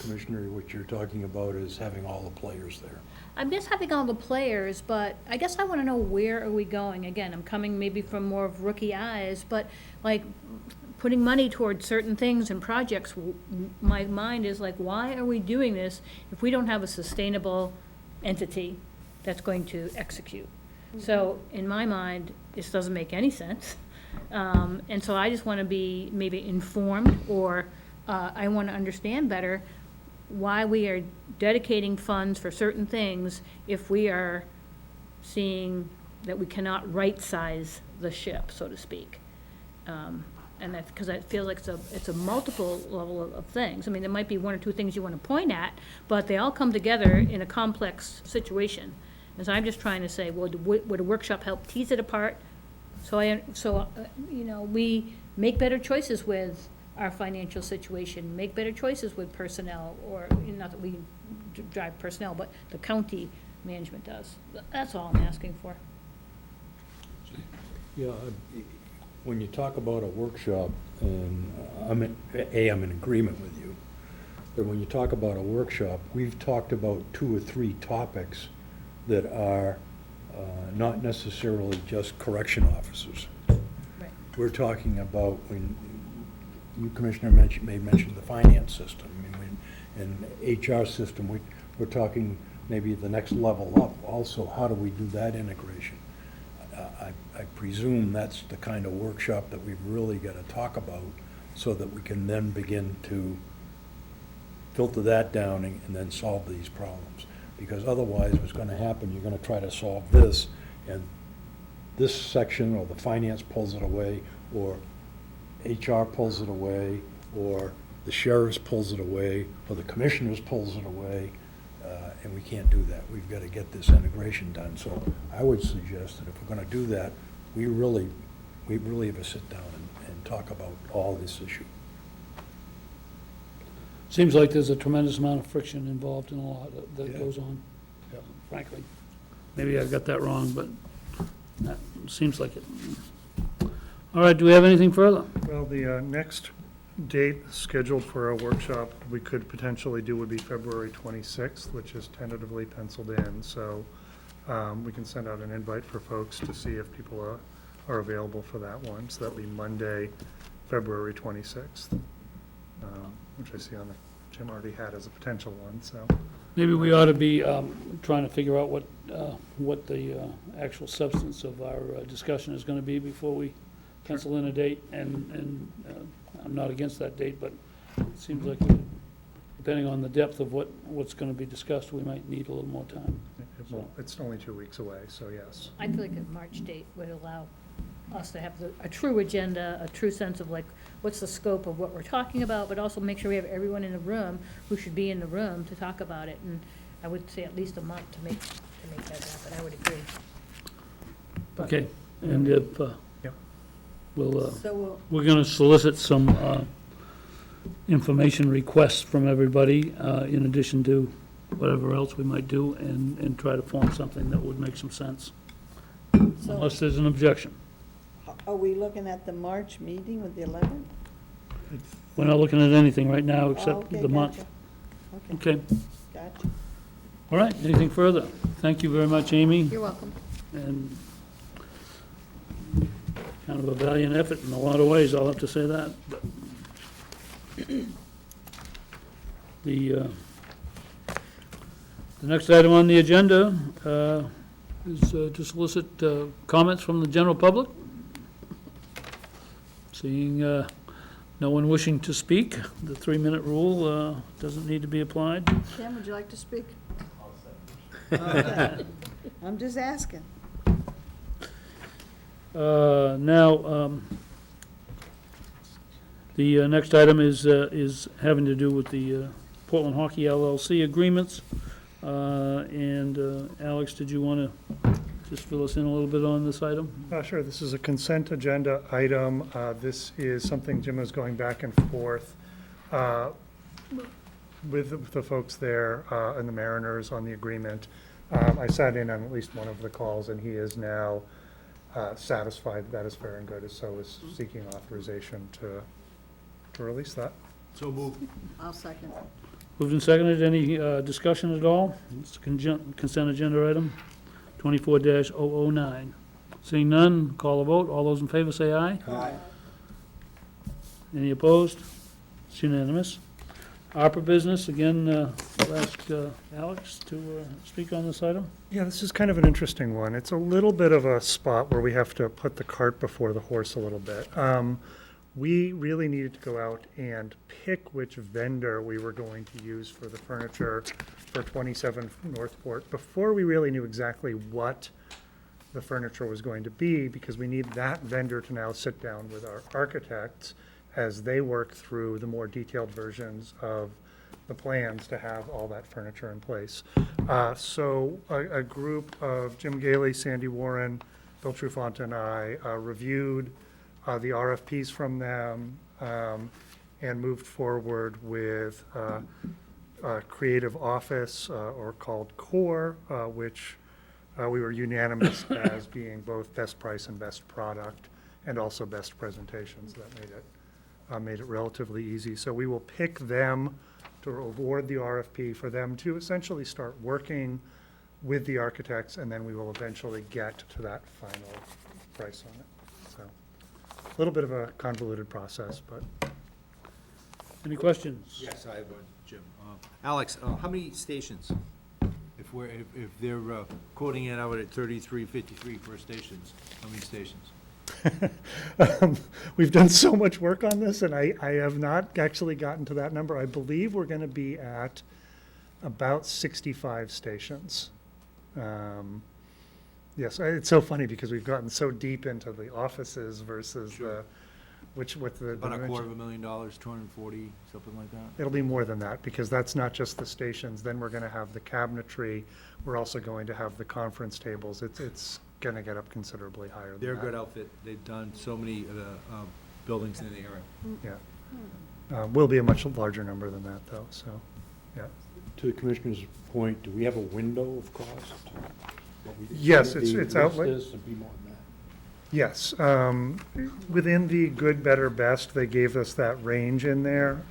Commissioner, what you're talking about is having all the players there. I'm just having all the players, but I guess I want to know where are we going? Again, I'm coming maybe from more of rookie eyes, but like putting money towards certain things and projects, my mind is like, why are we doing this if we don't have a sustainable entity that's going to execute? So in my mind, this doesn't make any sense. And so I just want to be maybe informed, or I want to understand better why we are dedicating funds for certain things if we are seeing that we cannot right-size the ship, so to speak. And that's because I feel like it's a multiple level of things. I mean, there might be one or two things you want to point at, but they all come together in a complex situation. And so I'm just trying to say, well, would a workshop help tease it apart? So you know, we make better choices with our financial situation, make better choices with personnel, or, not that we drive personnel, but the county management does. That's all I'm asking for. Yeah, when you talk about a workshop, and I'm in agreement with you, but when you talk about a workshop, we've talked about 2 or 3 topics that are not necessarily just correction officers. Right. We're talking about, when you, Commissioner, may mention the finance system, and HR system, we're talking maybe the next level up. Also, how do we do that integration? I presume that's the kind of workshop that we've really got to talk about so that we can then begin to filter that down and then solve these problems. Because otherwise, what's gonna happen, you're gonna try to solve this, and this section, or the finance pulls it away, or HR pulls it away, or the sheriff's pulls it away, or the commissioners pulls it away, and we can't do that. We've got to get this integration done. So I would suggest that if we're going to do that, we really have to sit down and talk about all this issue. Seems like there's a tremendous amount of friction involved in a lot that Yeah. goes on, Yeah. frankly. Maybe I got that wrong, but that seems like it. All right, do we have anything further? Well, the next date scheduled for a workshop we could potentially do would be February 26th, which is tentatively penciled in. So we can send out an invite for folks to see if people are available for that one. So that'll be Monday, February 26th, which I see on the, Jim already had as a potential one, so. Maybe we ought to be trying to figure out what the actual substance of our discussion is going to be before we pencil in a date, and I'm not against that date, but it seems like, depending on the depth of what's going to be discussed, we might need a little more time. Well, it's only 2 weeks away, so yes. I feel like a March date would allow us to have a true agenda, a true sense of like, what's the scope of what we're talking about, but also make sure we have everyone in the room who should be in the room to talk about it. And I would say at least a month to make that happen. I would agree. But- Okay, and if, Yep. So we're going to solicit some information requests from everybody, in addition to whatever else we might do, and try to form something that would make some sense, So unless there's an objection. are we looking at the March meeting with the 11th? We're not looking at anything right now Oh, except okay, the month. gotcha. Okay, Gotcha. all right, anything further? Thank you very much, Amy, You're welcome. and kind of a valiant effort in a lot of ways, I'll have to say that, but the next item on the agenda is to solicit comments from the general public. Seeing no one wishing to speak, the 3-minute rule doesn't need to be applied. Tim, would you like to speak? Okay. I'm just asking. Now, the next item is having to do with the Portland Hockey LLC agreements. And Alex, did you want to just fill us in a little bit on this item? Sure, this is a consent agenda item. This is something Jim was going back and forth with the folks there and the Mariners on the agreement. I sat in on at least one of the calls, and he is now satisfied that is fair and good, so is seeking authorization to release that. So move. I'll second. Moved and seconded. Any discussion at all? It's a consent agenda item, 24-009. Seeing none, call a vote. All those in favor say aye. Aye. Any opposed? It's unanimous. ARPA business, again, I'll ask Alex to speak on this item. Yeah, this is kind of an interesting one. It's a little bit of a spot where we have to put the cart before the horse a little bit. We really needed to go out and pick which vendor we were going to use for the furniture for 27 Northport before we really knew exactly what the furniture was going to be, because we need that vendor to now sit down with our architects as they work through the more detailed versions of the plans to have all that furniture in place. So a group of Jim Gailey, Sandy Warren, Bill Trufant, and I reviewed the RFPs from them and moved forward with Creative Office, or called CORE, which we were unanimous as being both best price and best product, and also best presentations. That made it relatively easy. So we will pick them to award the RFP for them to essentially start working with the architects, and then we will eventually get to that final price on it. So a little bit of a convoluted process, but Any questions? Yes, I have one, Jim. Alex, how many stations? If they're quoting it out at 33.53 per stations, how many stations? We've done so much work on this, and I have not actually gotten to that number. I believe we're gonna be at about 65 stations. Yes, it's so funny because we've gotten so deep into the offices versus the, what the. About dimension- $250,000, 240, something like that. It'll be more than that, because that's not just the stations. Then we're gonna have the cabinetry. We're also going to have the conference tables. It's gonna get up considerably higher than that. They're a good outfit. They've done so many of the buildings in the area. Yeah. Will be a much larger number than that, though, so, yeah. To the commissioner's point, do we have a window of cost? What we- Yes, the it's list outlined. is to be more than that. Yes, within the good, better, best, they gave us that range in there,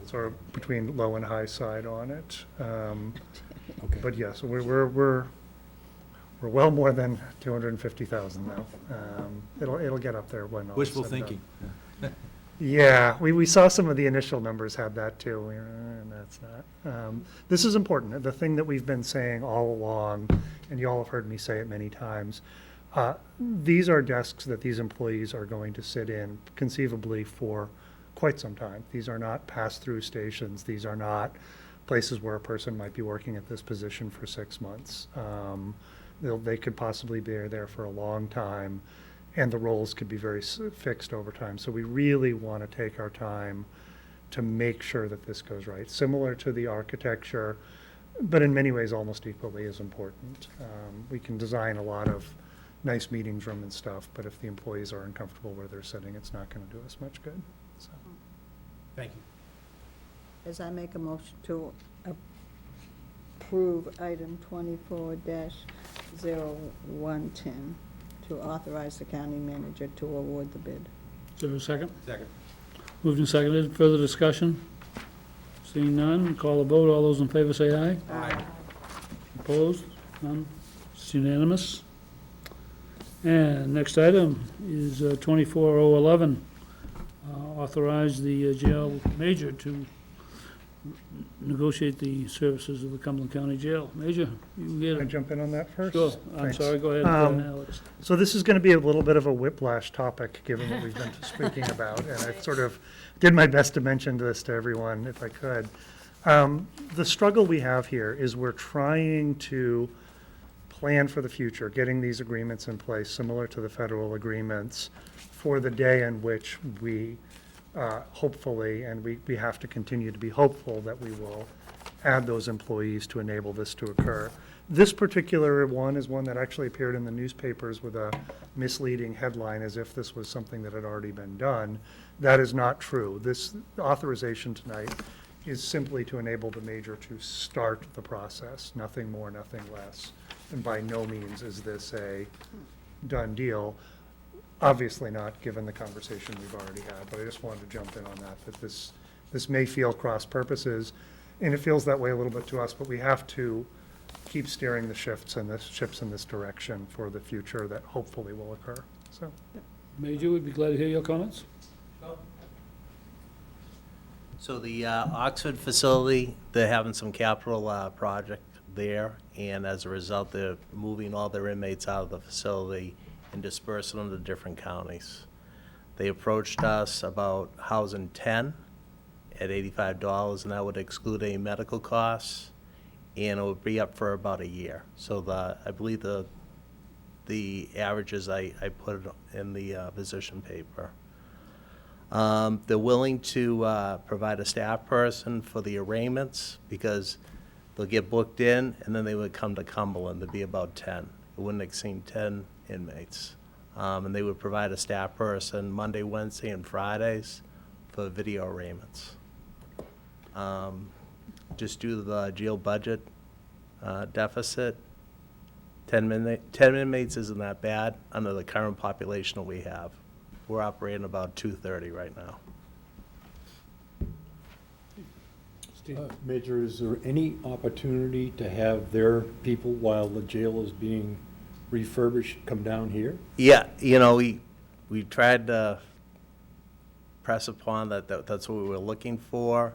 sort of between low and high side on it. Okay. But yes, we're well more than 250,000 now. It'll get up there when all is Wishful said and done. thinking. Yeah, we saw some of the initial numbers had that too. We were, and that's not. This is important. The thing that we've been saying all along, and you all have heard me say it many times, these are desks that these employees are going to sit in conceivably for quite some time. These are not pass-through stations. These are not places where a person might be working at this position for 6 months. They could possibly be there for a long time, and the roles could be very fixed over time. So we really want to take our time to make sure that this goes right. Similar to the architecture, but in many ways almost equally as important. We can design a lot of nice meetings room and stuff, but if the employees are uncomfortable where they're sitting, it's not going to do us much good. So, Thank you. As I make a motion to approve item 24-0110, to authorize the county manager to award the bid. Is there a second? Second. Moved and seconded. Further discussion? Seeing none, call a vote. All those in favor say aye. Aye. Opposed? None? It's unanimous. And next item is 24011. Authorize the jail major to negotiate the services of the Cumberland County Jail. Major, you get can I it. jump in on that first? Sure, I'm Thanks. sorry, go ahead, Alex. So this is going to be a little bit of a whiplash topic, given what we've been speaking about, and I sort of did my best to mention this to everyone if I could. The struggle we have here is we're trying to plan for the future, getting these agreements in place, similar to the federal agreements, for the day in which we hopefully, and we have to continue to be hopeful that we will add those employees to enable this to occur. This particular one is one that actually appeared in the newspapers with a misleading headline as if this was something that had already been done. That is not true. This authorization tonight is simply to enable the major to start the process, nothing more, nothing less. And by no means is this a done deal. Obviously not, given the conversation we've already had, but I just wanted to jump in on that this may feel cross purposes, and it feels that way a little bit to us, but we have to keep steering the ships in this direction for the future that hopefully will occur, so. Major, we'd be glad to hear your comments. So the Oxford facility, they're having some capital project there, and as a result, they're moving all their inmates out of the facility and dispersing them to different counties. They approached us about housing 10 at $85, and that would exclude any medical costs, and it would be up for about a year. So I believe the averages I put in the position paper. They're willing to provide a staff person for the arraignments, because they'll get booked in, and then they would come to Cumberland. There'd be about 10. It wouldn't exceed 10 inmates. And they would provide a staff person Monday, Wednesday, and Fridays for video arraignments. Just due to the jail budget deficit, 10 inmates isn't that bad under the current population that we have. We're operating about 230 right now. Major, is there any opportunity to have their people, while the jail is being refurbished, come down here? Yeah, we tried to press upon that's what we were looking for,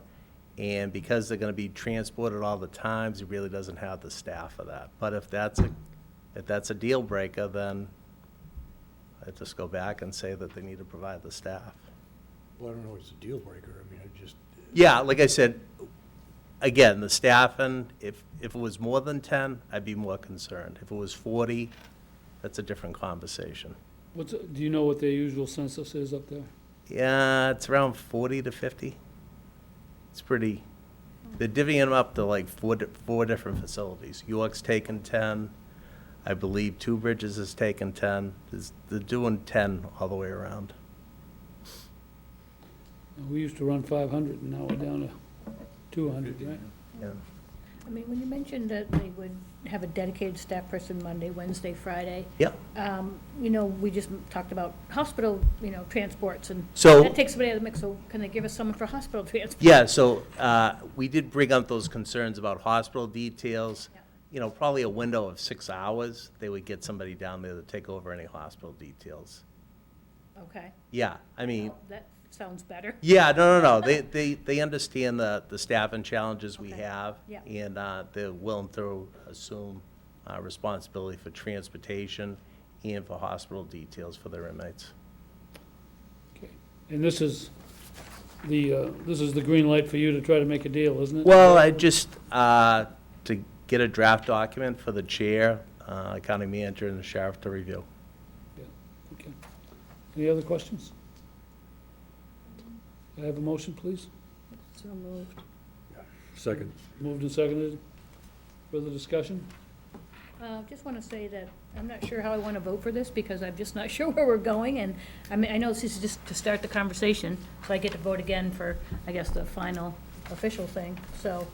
and because they're gonna be transported all the times, he really doesn't have the staff for that. But if that's a deal breaker, then I just go back and say that they need to provide the staff. Well, I don't know, it's a deal breaker, I mean, I just. Yeah, like I said, again, the staffing, if it was more than 10, I'd be more concerned. If it was 40, that's a different conversation. Do you know what their usual census is up there? Yeah, it's around 40 to 50. It's pretty, they're divvying them up to like four different facilities. York's taken 10. I believe Two Bridges has taken 10. They're doing 10 all the way around. We used to run 500, and now we're down to 200, right? Yeah. I mean, when you mentioned that they would have a dedicated staff person Monday, Wednesday, Friday, Yeah. you know, we just talked about hospital, you know, transports, and So- that takes somebody out of the mix, so can they give us someone for hospital transport? Yeah, so we did bring up those concerns about hospital details. Yeah. You know, probably a window of 6 hours, they would get somebody down there to take over any hospital details. Okay, Yeah, I mean, well, that sounds better. yeah, no, they understand the staffing challenges we Okay. have. Yeah. And they're willing to assume responsibility for transportation and for hospital details for their inmates. Okay. And this is the green light for you to try to make a deal, isn't it? Well, I just, to get a draft document for the chair, county manager, and the sheriff to review. Yeah, okay. Any other questions? I have a motion, please? So moved. Second. Moved and seconded. Further discussion? Just want to say that I'm not sure how I want to vote for this, because I'm just not sure where we're going, and, I mean, I know this is just to start the conversation, so I get to vote again for, I guess, the final official thing, so,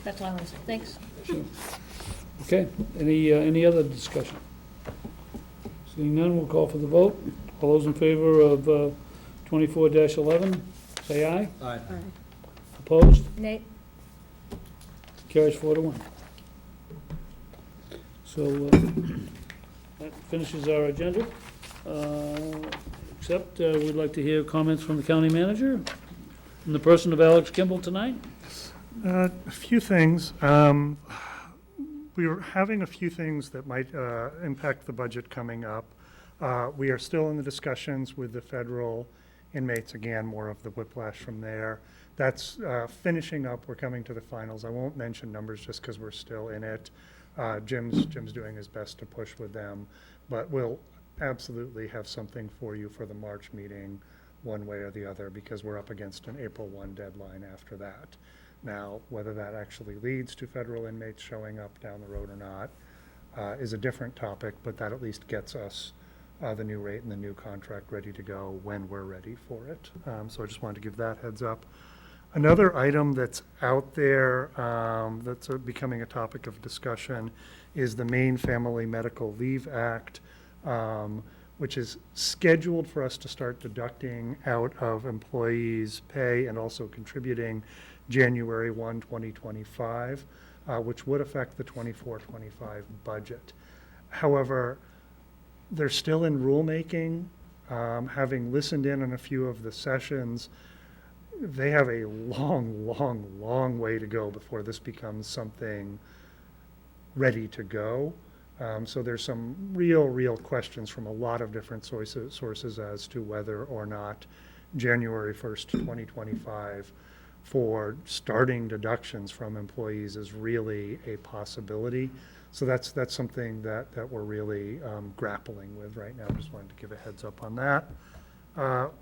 that's all I want to say. Thanks. Okay, any other discussion? Seeing none, we'll call for the vote. All those in favor of 24-11, say aye. Aye. Opposed? Nate? Carries 4-1. So that finishes our agenda. Except we'd like to hear comments from the county manager, in the person of Alex Kimball tonight. A few things. We were having a few things that might impact the budget coming up. We are still in the discussions with the federal inmates, again, more of the whiplash from there. That's finishing up, we're coming to the finals. I won't mention numbers just because we're still in it. Jim's doing his best to push with them, but we'll absolutely have something for you for the March meeting, one way or the other, because we're up against an April 1 deadline after that. Now, whether that actually leads to federal inmates showing up down the road or not is a different topic, but that at least gets us the new rate and the new contract ready to go when we're ready for it. So I just wanted to give that heads up. Another item that's out there that's becoming a topic of discussion is the Maine Family Medical Leave Act, which is scheduled for us to start deducting out of employees' pay and also contributing January 1, 2025, which would affect the 24-25 budget. However, they're still in rulemaking. Having listened in on a few of the sessions, they have a long way to go before this becomes something ready to go. So there's some real questions from a lot of different sources as to whether or not January 1st, 2025 for starting deductions from employees is really a possibility. So that's something that we're really grappling with right now. Just wanted to give a heads up on that.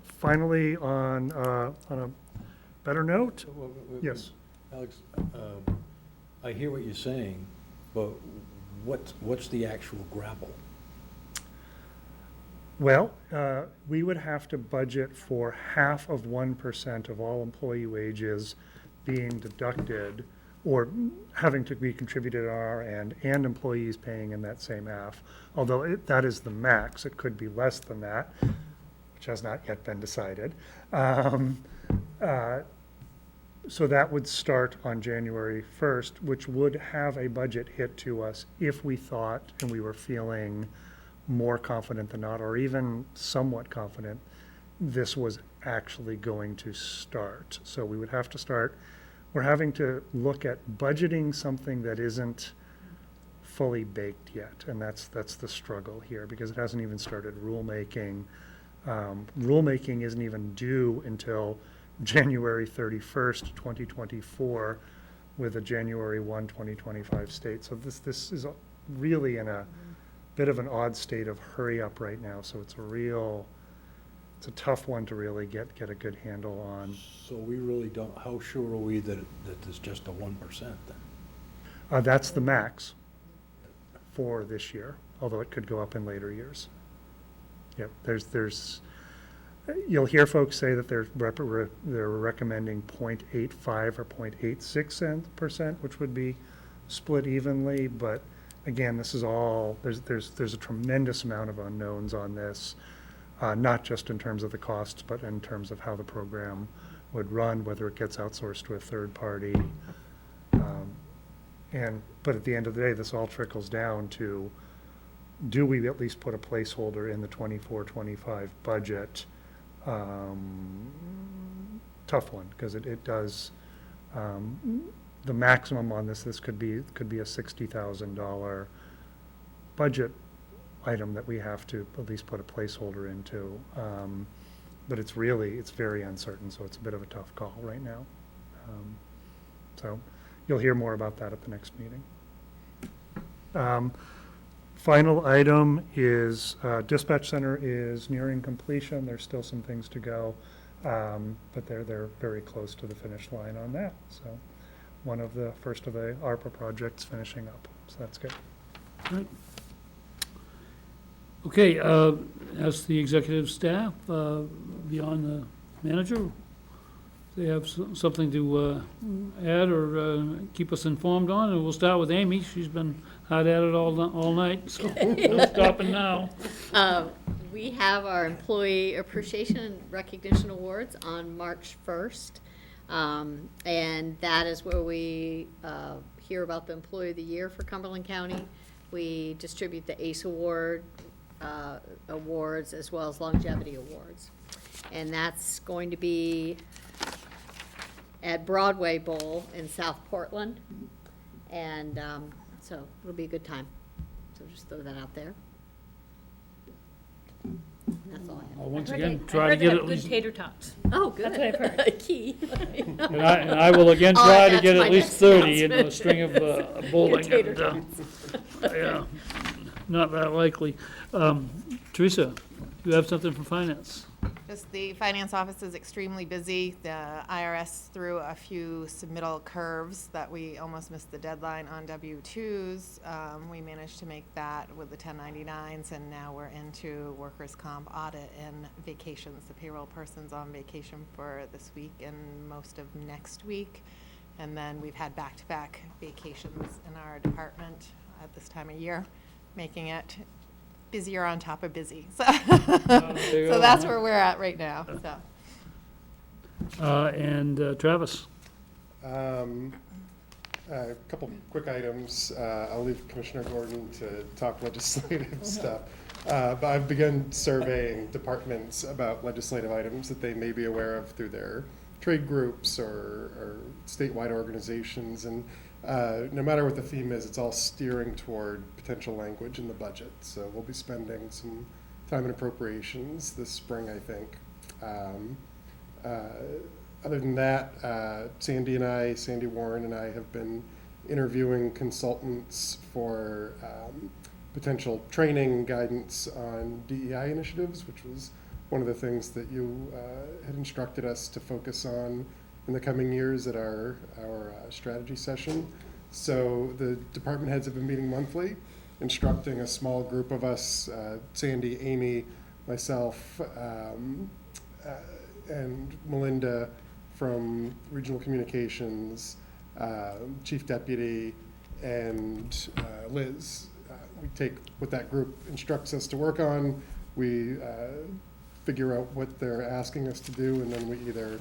Finally, on a better note, yes. Alex, I hear what you're saying, but what's the actual grapple? Well, we would have to budget for 0.5% of all employee wages being deducted or having to be contributed on our end, and employees paying in that same half. Although that is the max, it could be less than that, which has not yet been decided. So that would start on January 1st, which would have a budget hit to us if we thought and we were feeling more confident than not, or even somewhat confident, this was actually going to start. So we would have to start, we're having to look at budgeting something that isn't fully baked yet, and that's the struggle here, because it hasn't even started rulemaking. Rulemaking isn't even due until January 31st, 2024, with a January 1, 2025 state. So this is really in a bit of an odd state of hurry up right now, so it's a tough one to really get a good handle on. So we really don't, how sure are we that it's just a 1% then? That's the max for this year, although it could go up in later years. Yep, you'll hear folks say that they're recommending 0.85 or 0.86%, which would be split evenly, but again, this is all, there's a tremendous amount of unknowns on this, not just in terms of the costs, but in terms of how the program would run, whether it gets outsourced to a third party. But at the end of the day, this all trickles down to, do we at least put a placeholder in the 24-25 budget? Tough one, because it does, the maximum on this could be a $60,000 budget item that we have to at least put a placeholder into. But it's very uncertain, so it's a bit of a tough call right now. So you'll hear more about that at the next meeting. Final item is dispatch center is nearing completion. There's still some things to go, but they're very close to the finish line on that. So one of the first of the ARPA projects finishing up, so that's good. Right. Okay, as the executive staff, beyond the manager, they have something to add or keep us informed on, and we'll start with Amy. She's been hard at it all night, so no stopping now. We have our Employee Appreciation and Recognition Awards on March 1st. And that is where we hear about the Employee of the Year for Cumberland County. We distribute the ACE Award awards as well as longevity awards. And that's going to be at Broadway Bowl in South Portland. And so it'll be a good time. So just throw that out there. And that's all I have. I'll once I heard again they- try to I heard they get have at good least, tater tots. Oh, good. That's what I've heard. Key. and I will again Oh, try to that's get my at least next 30 in a announcement. string of bowling. Good tater And, yeah, not that likely. Teresa, you have something from finance? Just the finance office is extremely busy. The IRS threw a few submittal curves that we almost missed the deadline on W-2s. We managed to make that with the 1099s, and now we're into workers' comp audit and vacations. The payroll person's on vacation for this week and most of next week. And then we've had back-to-back vacations in our department at this time of year, making it busier on top of busy. So, there you so go. that's where we're at right now, so. And Travis? A couple quick items. I'll leave Commissioner Gordon to talk legislative stuff. But I've begun surveying departments about legislative items that they may be aware of through their trade groups or statewide organizations. And no matter what the theme is, it's all steering toward potential language in the budget. So we'll be spending some time in appropriations this spring, I think. Other than that, Sandy Warren and I have been interviewing consultants for potential training guidance on DEI initiatives, which was one of the things that you had instructed us to focus on in the coming years at our strategy session. So the department heads have been meeting monthly, instructing a small group of us, Sandy, Amy, myself, and Melinda from Regional Communications, Chief Deputy, and Liz. We take what that group instructs us to work on, we figure out what they're asking us to do, and then we either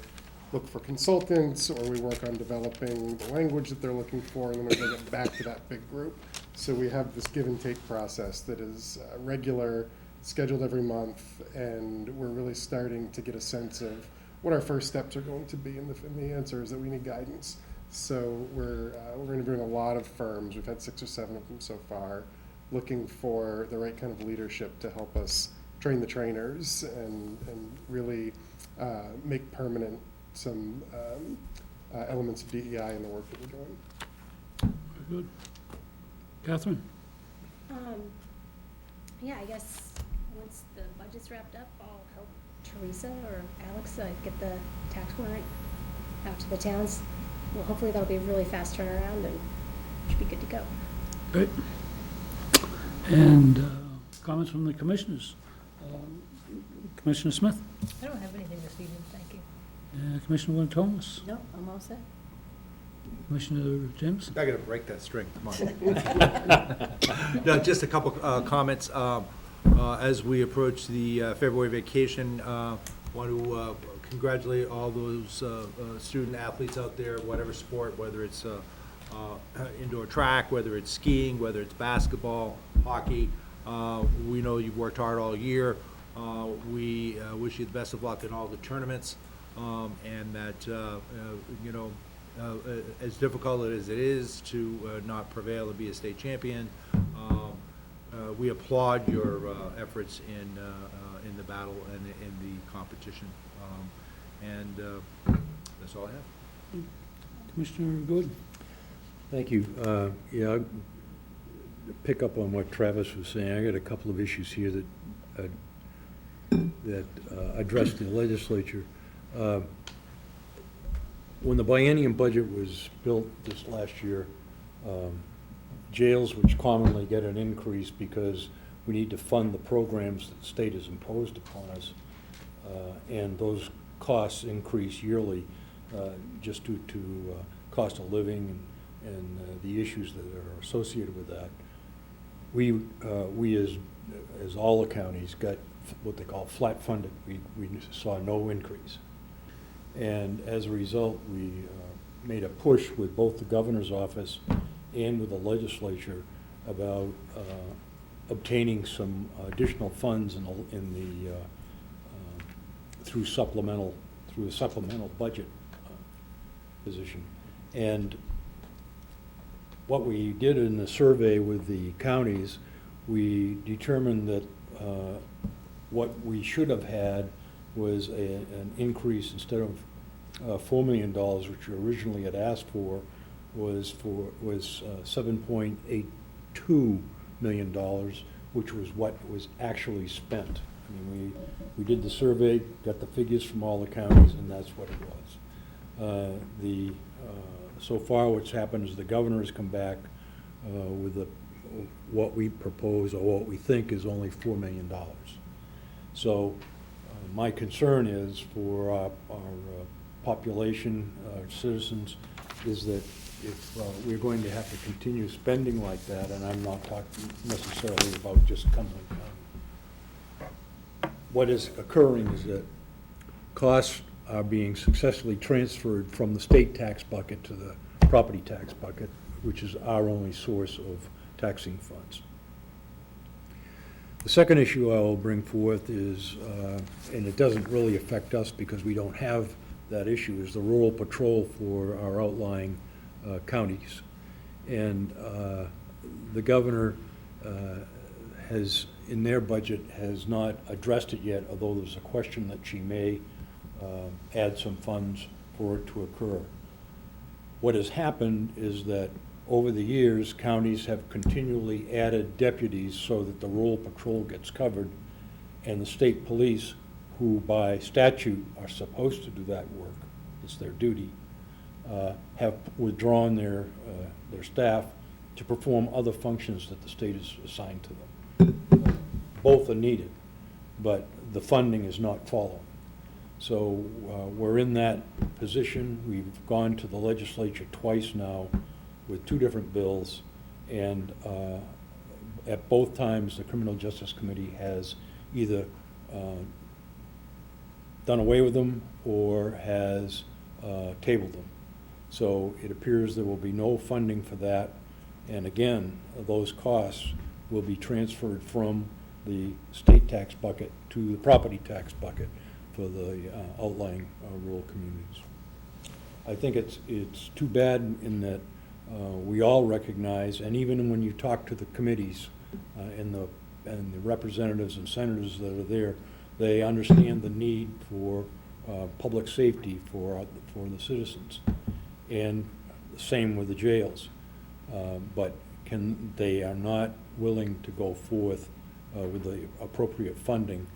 look for consultants or we work on developing the language that they're looking for, and then we bring it back to that big group. So we have this give and take process that is regular, scheduled every month, and we're really starting to get a sense of what our first steps are going to be, and the answer is that we need guidance. So we're interviewing a lot of firms. We've had 6 or 7 of them so far, looking for the right kind of leadership to help us train the trainers and really make permanent some elements of DEI in the work that we're doing. Very good. Catherine? Yeah, I guess once the budget's wrapped up, I'll help Teresa or Alex get the tax warrant out to the towns. Well, hopefully that'll be a really fast turnaround and should be good to go. Great. And comments from the commissioners? Commissioner Smith? I don't have anything this evening, thank you. Commissioner William Thomas? No, I'm all set. Commissioner James? I gotta break that string, come on. No, just a couple comments. As we approach the February vacation, want to congratulate all those student athletes out there, whatever sport, whether it's indoor track, whether it's skiing, whether it's basketball, hockey. We know you've worked hard all year. We wish you the best of luck in all the tournaments, and that, you know, as difficult as it is to not prevail and be a state champion, we applaud your efforts in the battle and in the competition. And that's all I have. Commissioner Good? Thank you. Yeah, I'll pick up on what Travis was saying. I got a couple of issues here that addressed the legislature. When the biennium budget was built this last year, jails, which commonly get an increase because we need to fund the programs that the state has imposed upon us, and those costs increase yearly just due to cost of living and the issues that are associated with that. We as all the counties got what they call flat funded. We saw no increase. And as a result, we made a push with both the governor's office and with the legislature about obtaining some additional funds through a supplemental budget position. And what we did in the survey with the counties, we determined that what we should have had was an increase. Instead of $4 million, which we originally had asked for, was $7.82 million, which was what was actually spent. I mean, we did the survey, got the figures from all the counties, and that's what it was. So far, what's happened is the governor has come back with what we propose, or what we think is only $4 million. So my concern is for our population, our citizens, is that if we're going to have to continue spending like that, and I'm not talking necessarily about just Cumberland County, what is occurring is that costs are being successfully transferred from the state tax bucket to the property tax bucket, which is our only source of taxing funds. The second issue I will bring forth is, and it doesn't really affect us because we don't have that issue, is the rural patrol for our outlying counties. And the governor has, in their budget, has not addressed it yet, although there's a question that she may add some funds for it to occur. What has happened is that over the years, counties have continually added deputies so that the rural patrol gets covered, and the state police, who by statute are supposed to do that work, it's their duty, have withdrawn their staff to perform other functions that the state has assigned to them. Both are needed, but the funding is not following. So we're in that position. We've gone to the legislature twice now with 2 different bills, and at both times the Criminal Justice Committee has either done away with them or has tabled them. So it appears there will be no funding for that, and again, those costs will be transferred from the state tax bucket to the property tax bucket for the outlying rural communities. I think it's too bad in that we all recognize, and even when you talk to the committees and the representatives and senators that are there, they understand the need for public safety for the citizens. And the same with the jails. But they are not willing to go forth with the appropriate funding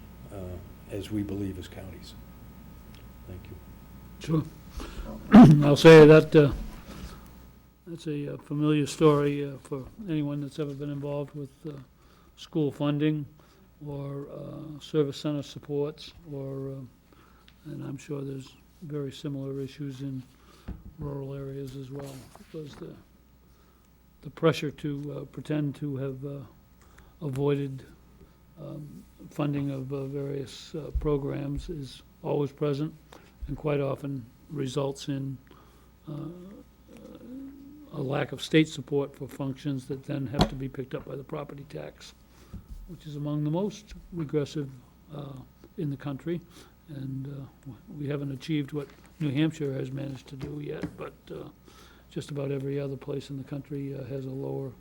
as we believe as counties. Thank you. Sure. I'll say that that's a familiar story for anyone that's ever been involved with school funding or service center supports, or and I'm sure there's very similar issues in rural areas as well, because the pressure to pretend to have avoided funding of various programs is always present, and quite often results in a lack of state support for functions that then have to be picked up by the property tax, which is among the most regressive in the country. And we haven't achieved what New Hampshire has managed to do yet, but just about every other place in the country has a lower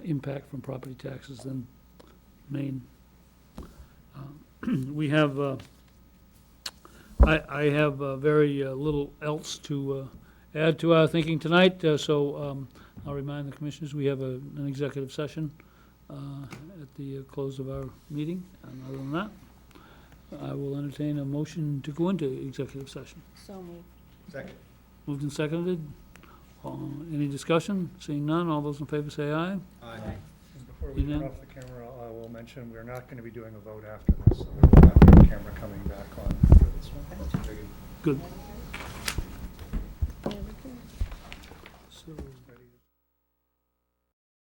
impact from property taxes than Maine. We have, I have very little else to add to our thinking tonight, so I'll remind the commissioners, we have an executive session at the close of our meeting. And other than that, I will entertain a motion to go into executive session. So moved. Second. Moved and seconded. Any discussion? Seeing none, all those in favor say aye. Aye. And before we You turn know- off the camera, I will mention, we're not going to be doing a vote after this, so there will not be a camera coming back on for this one. Good. Yeah, we can. So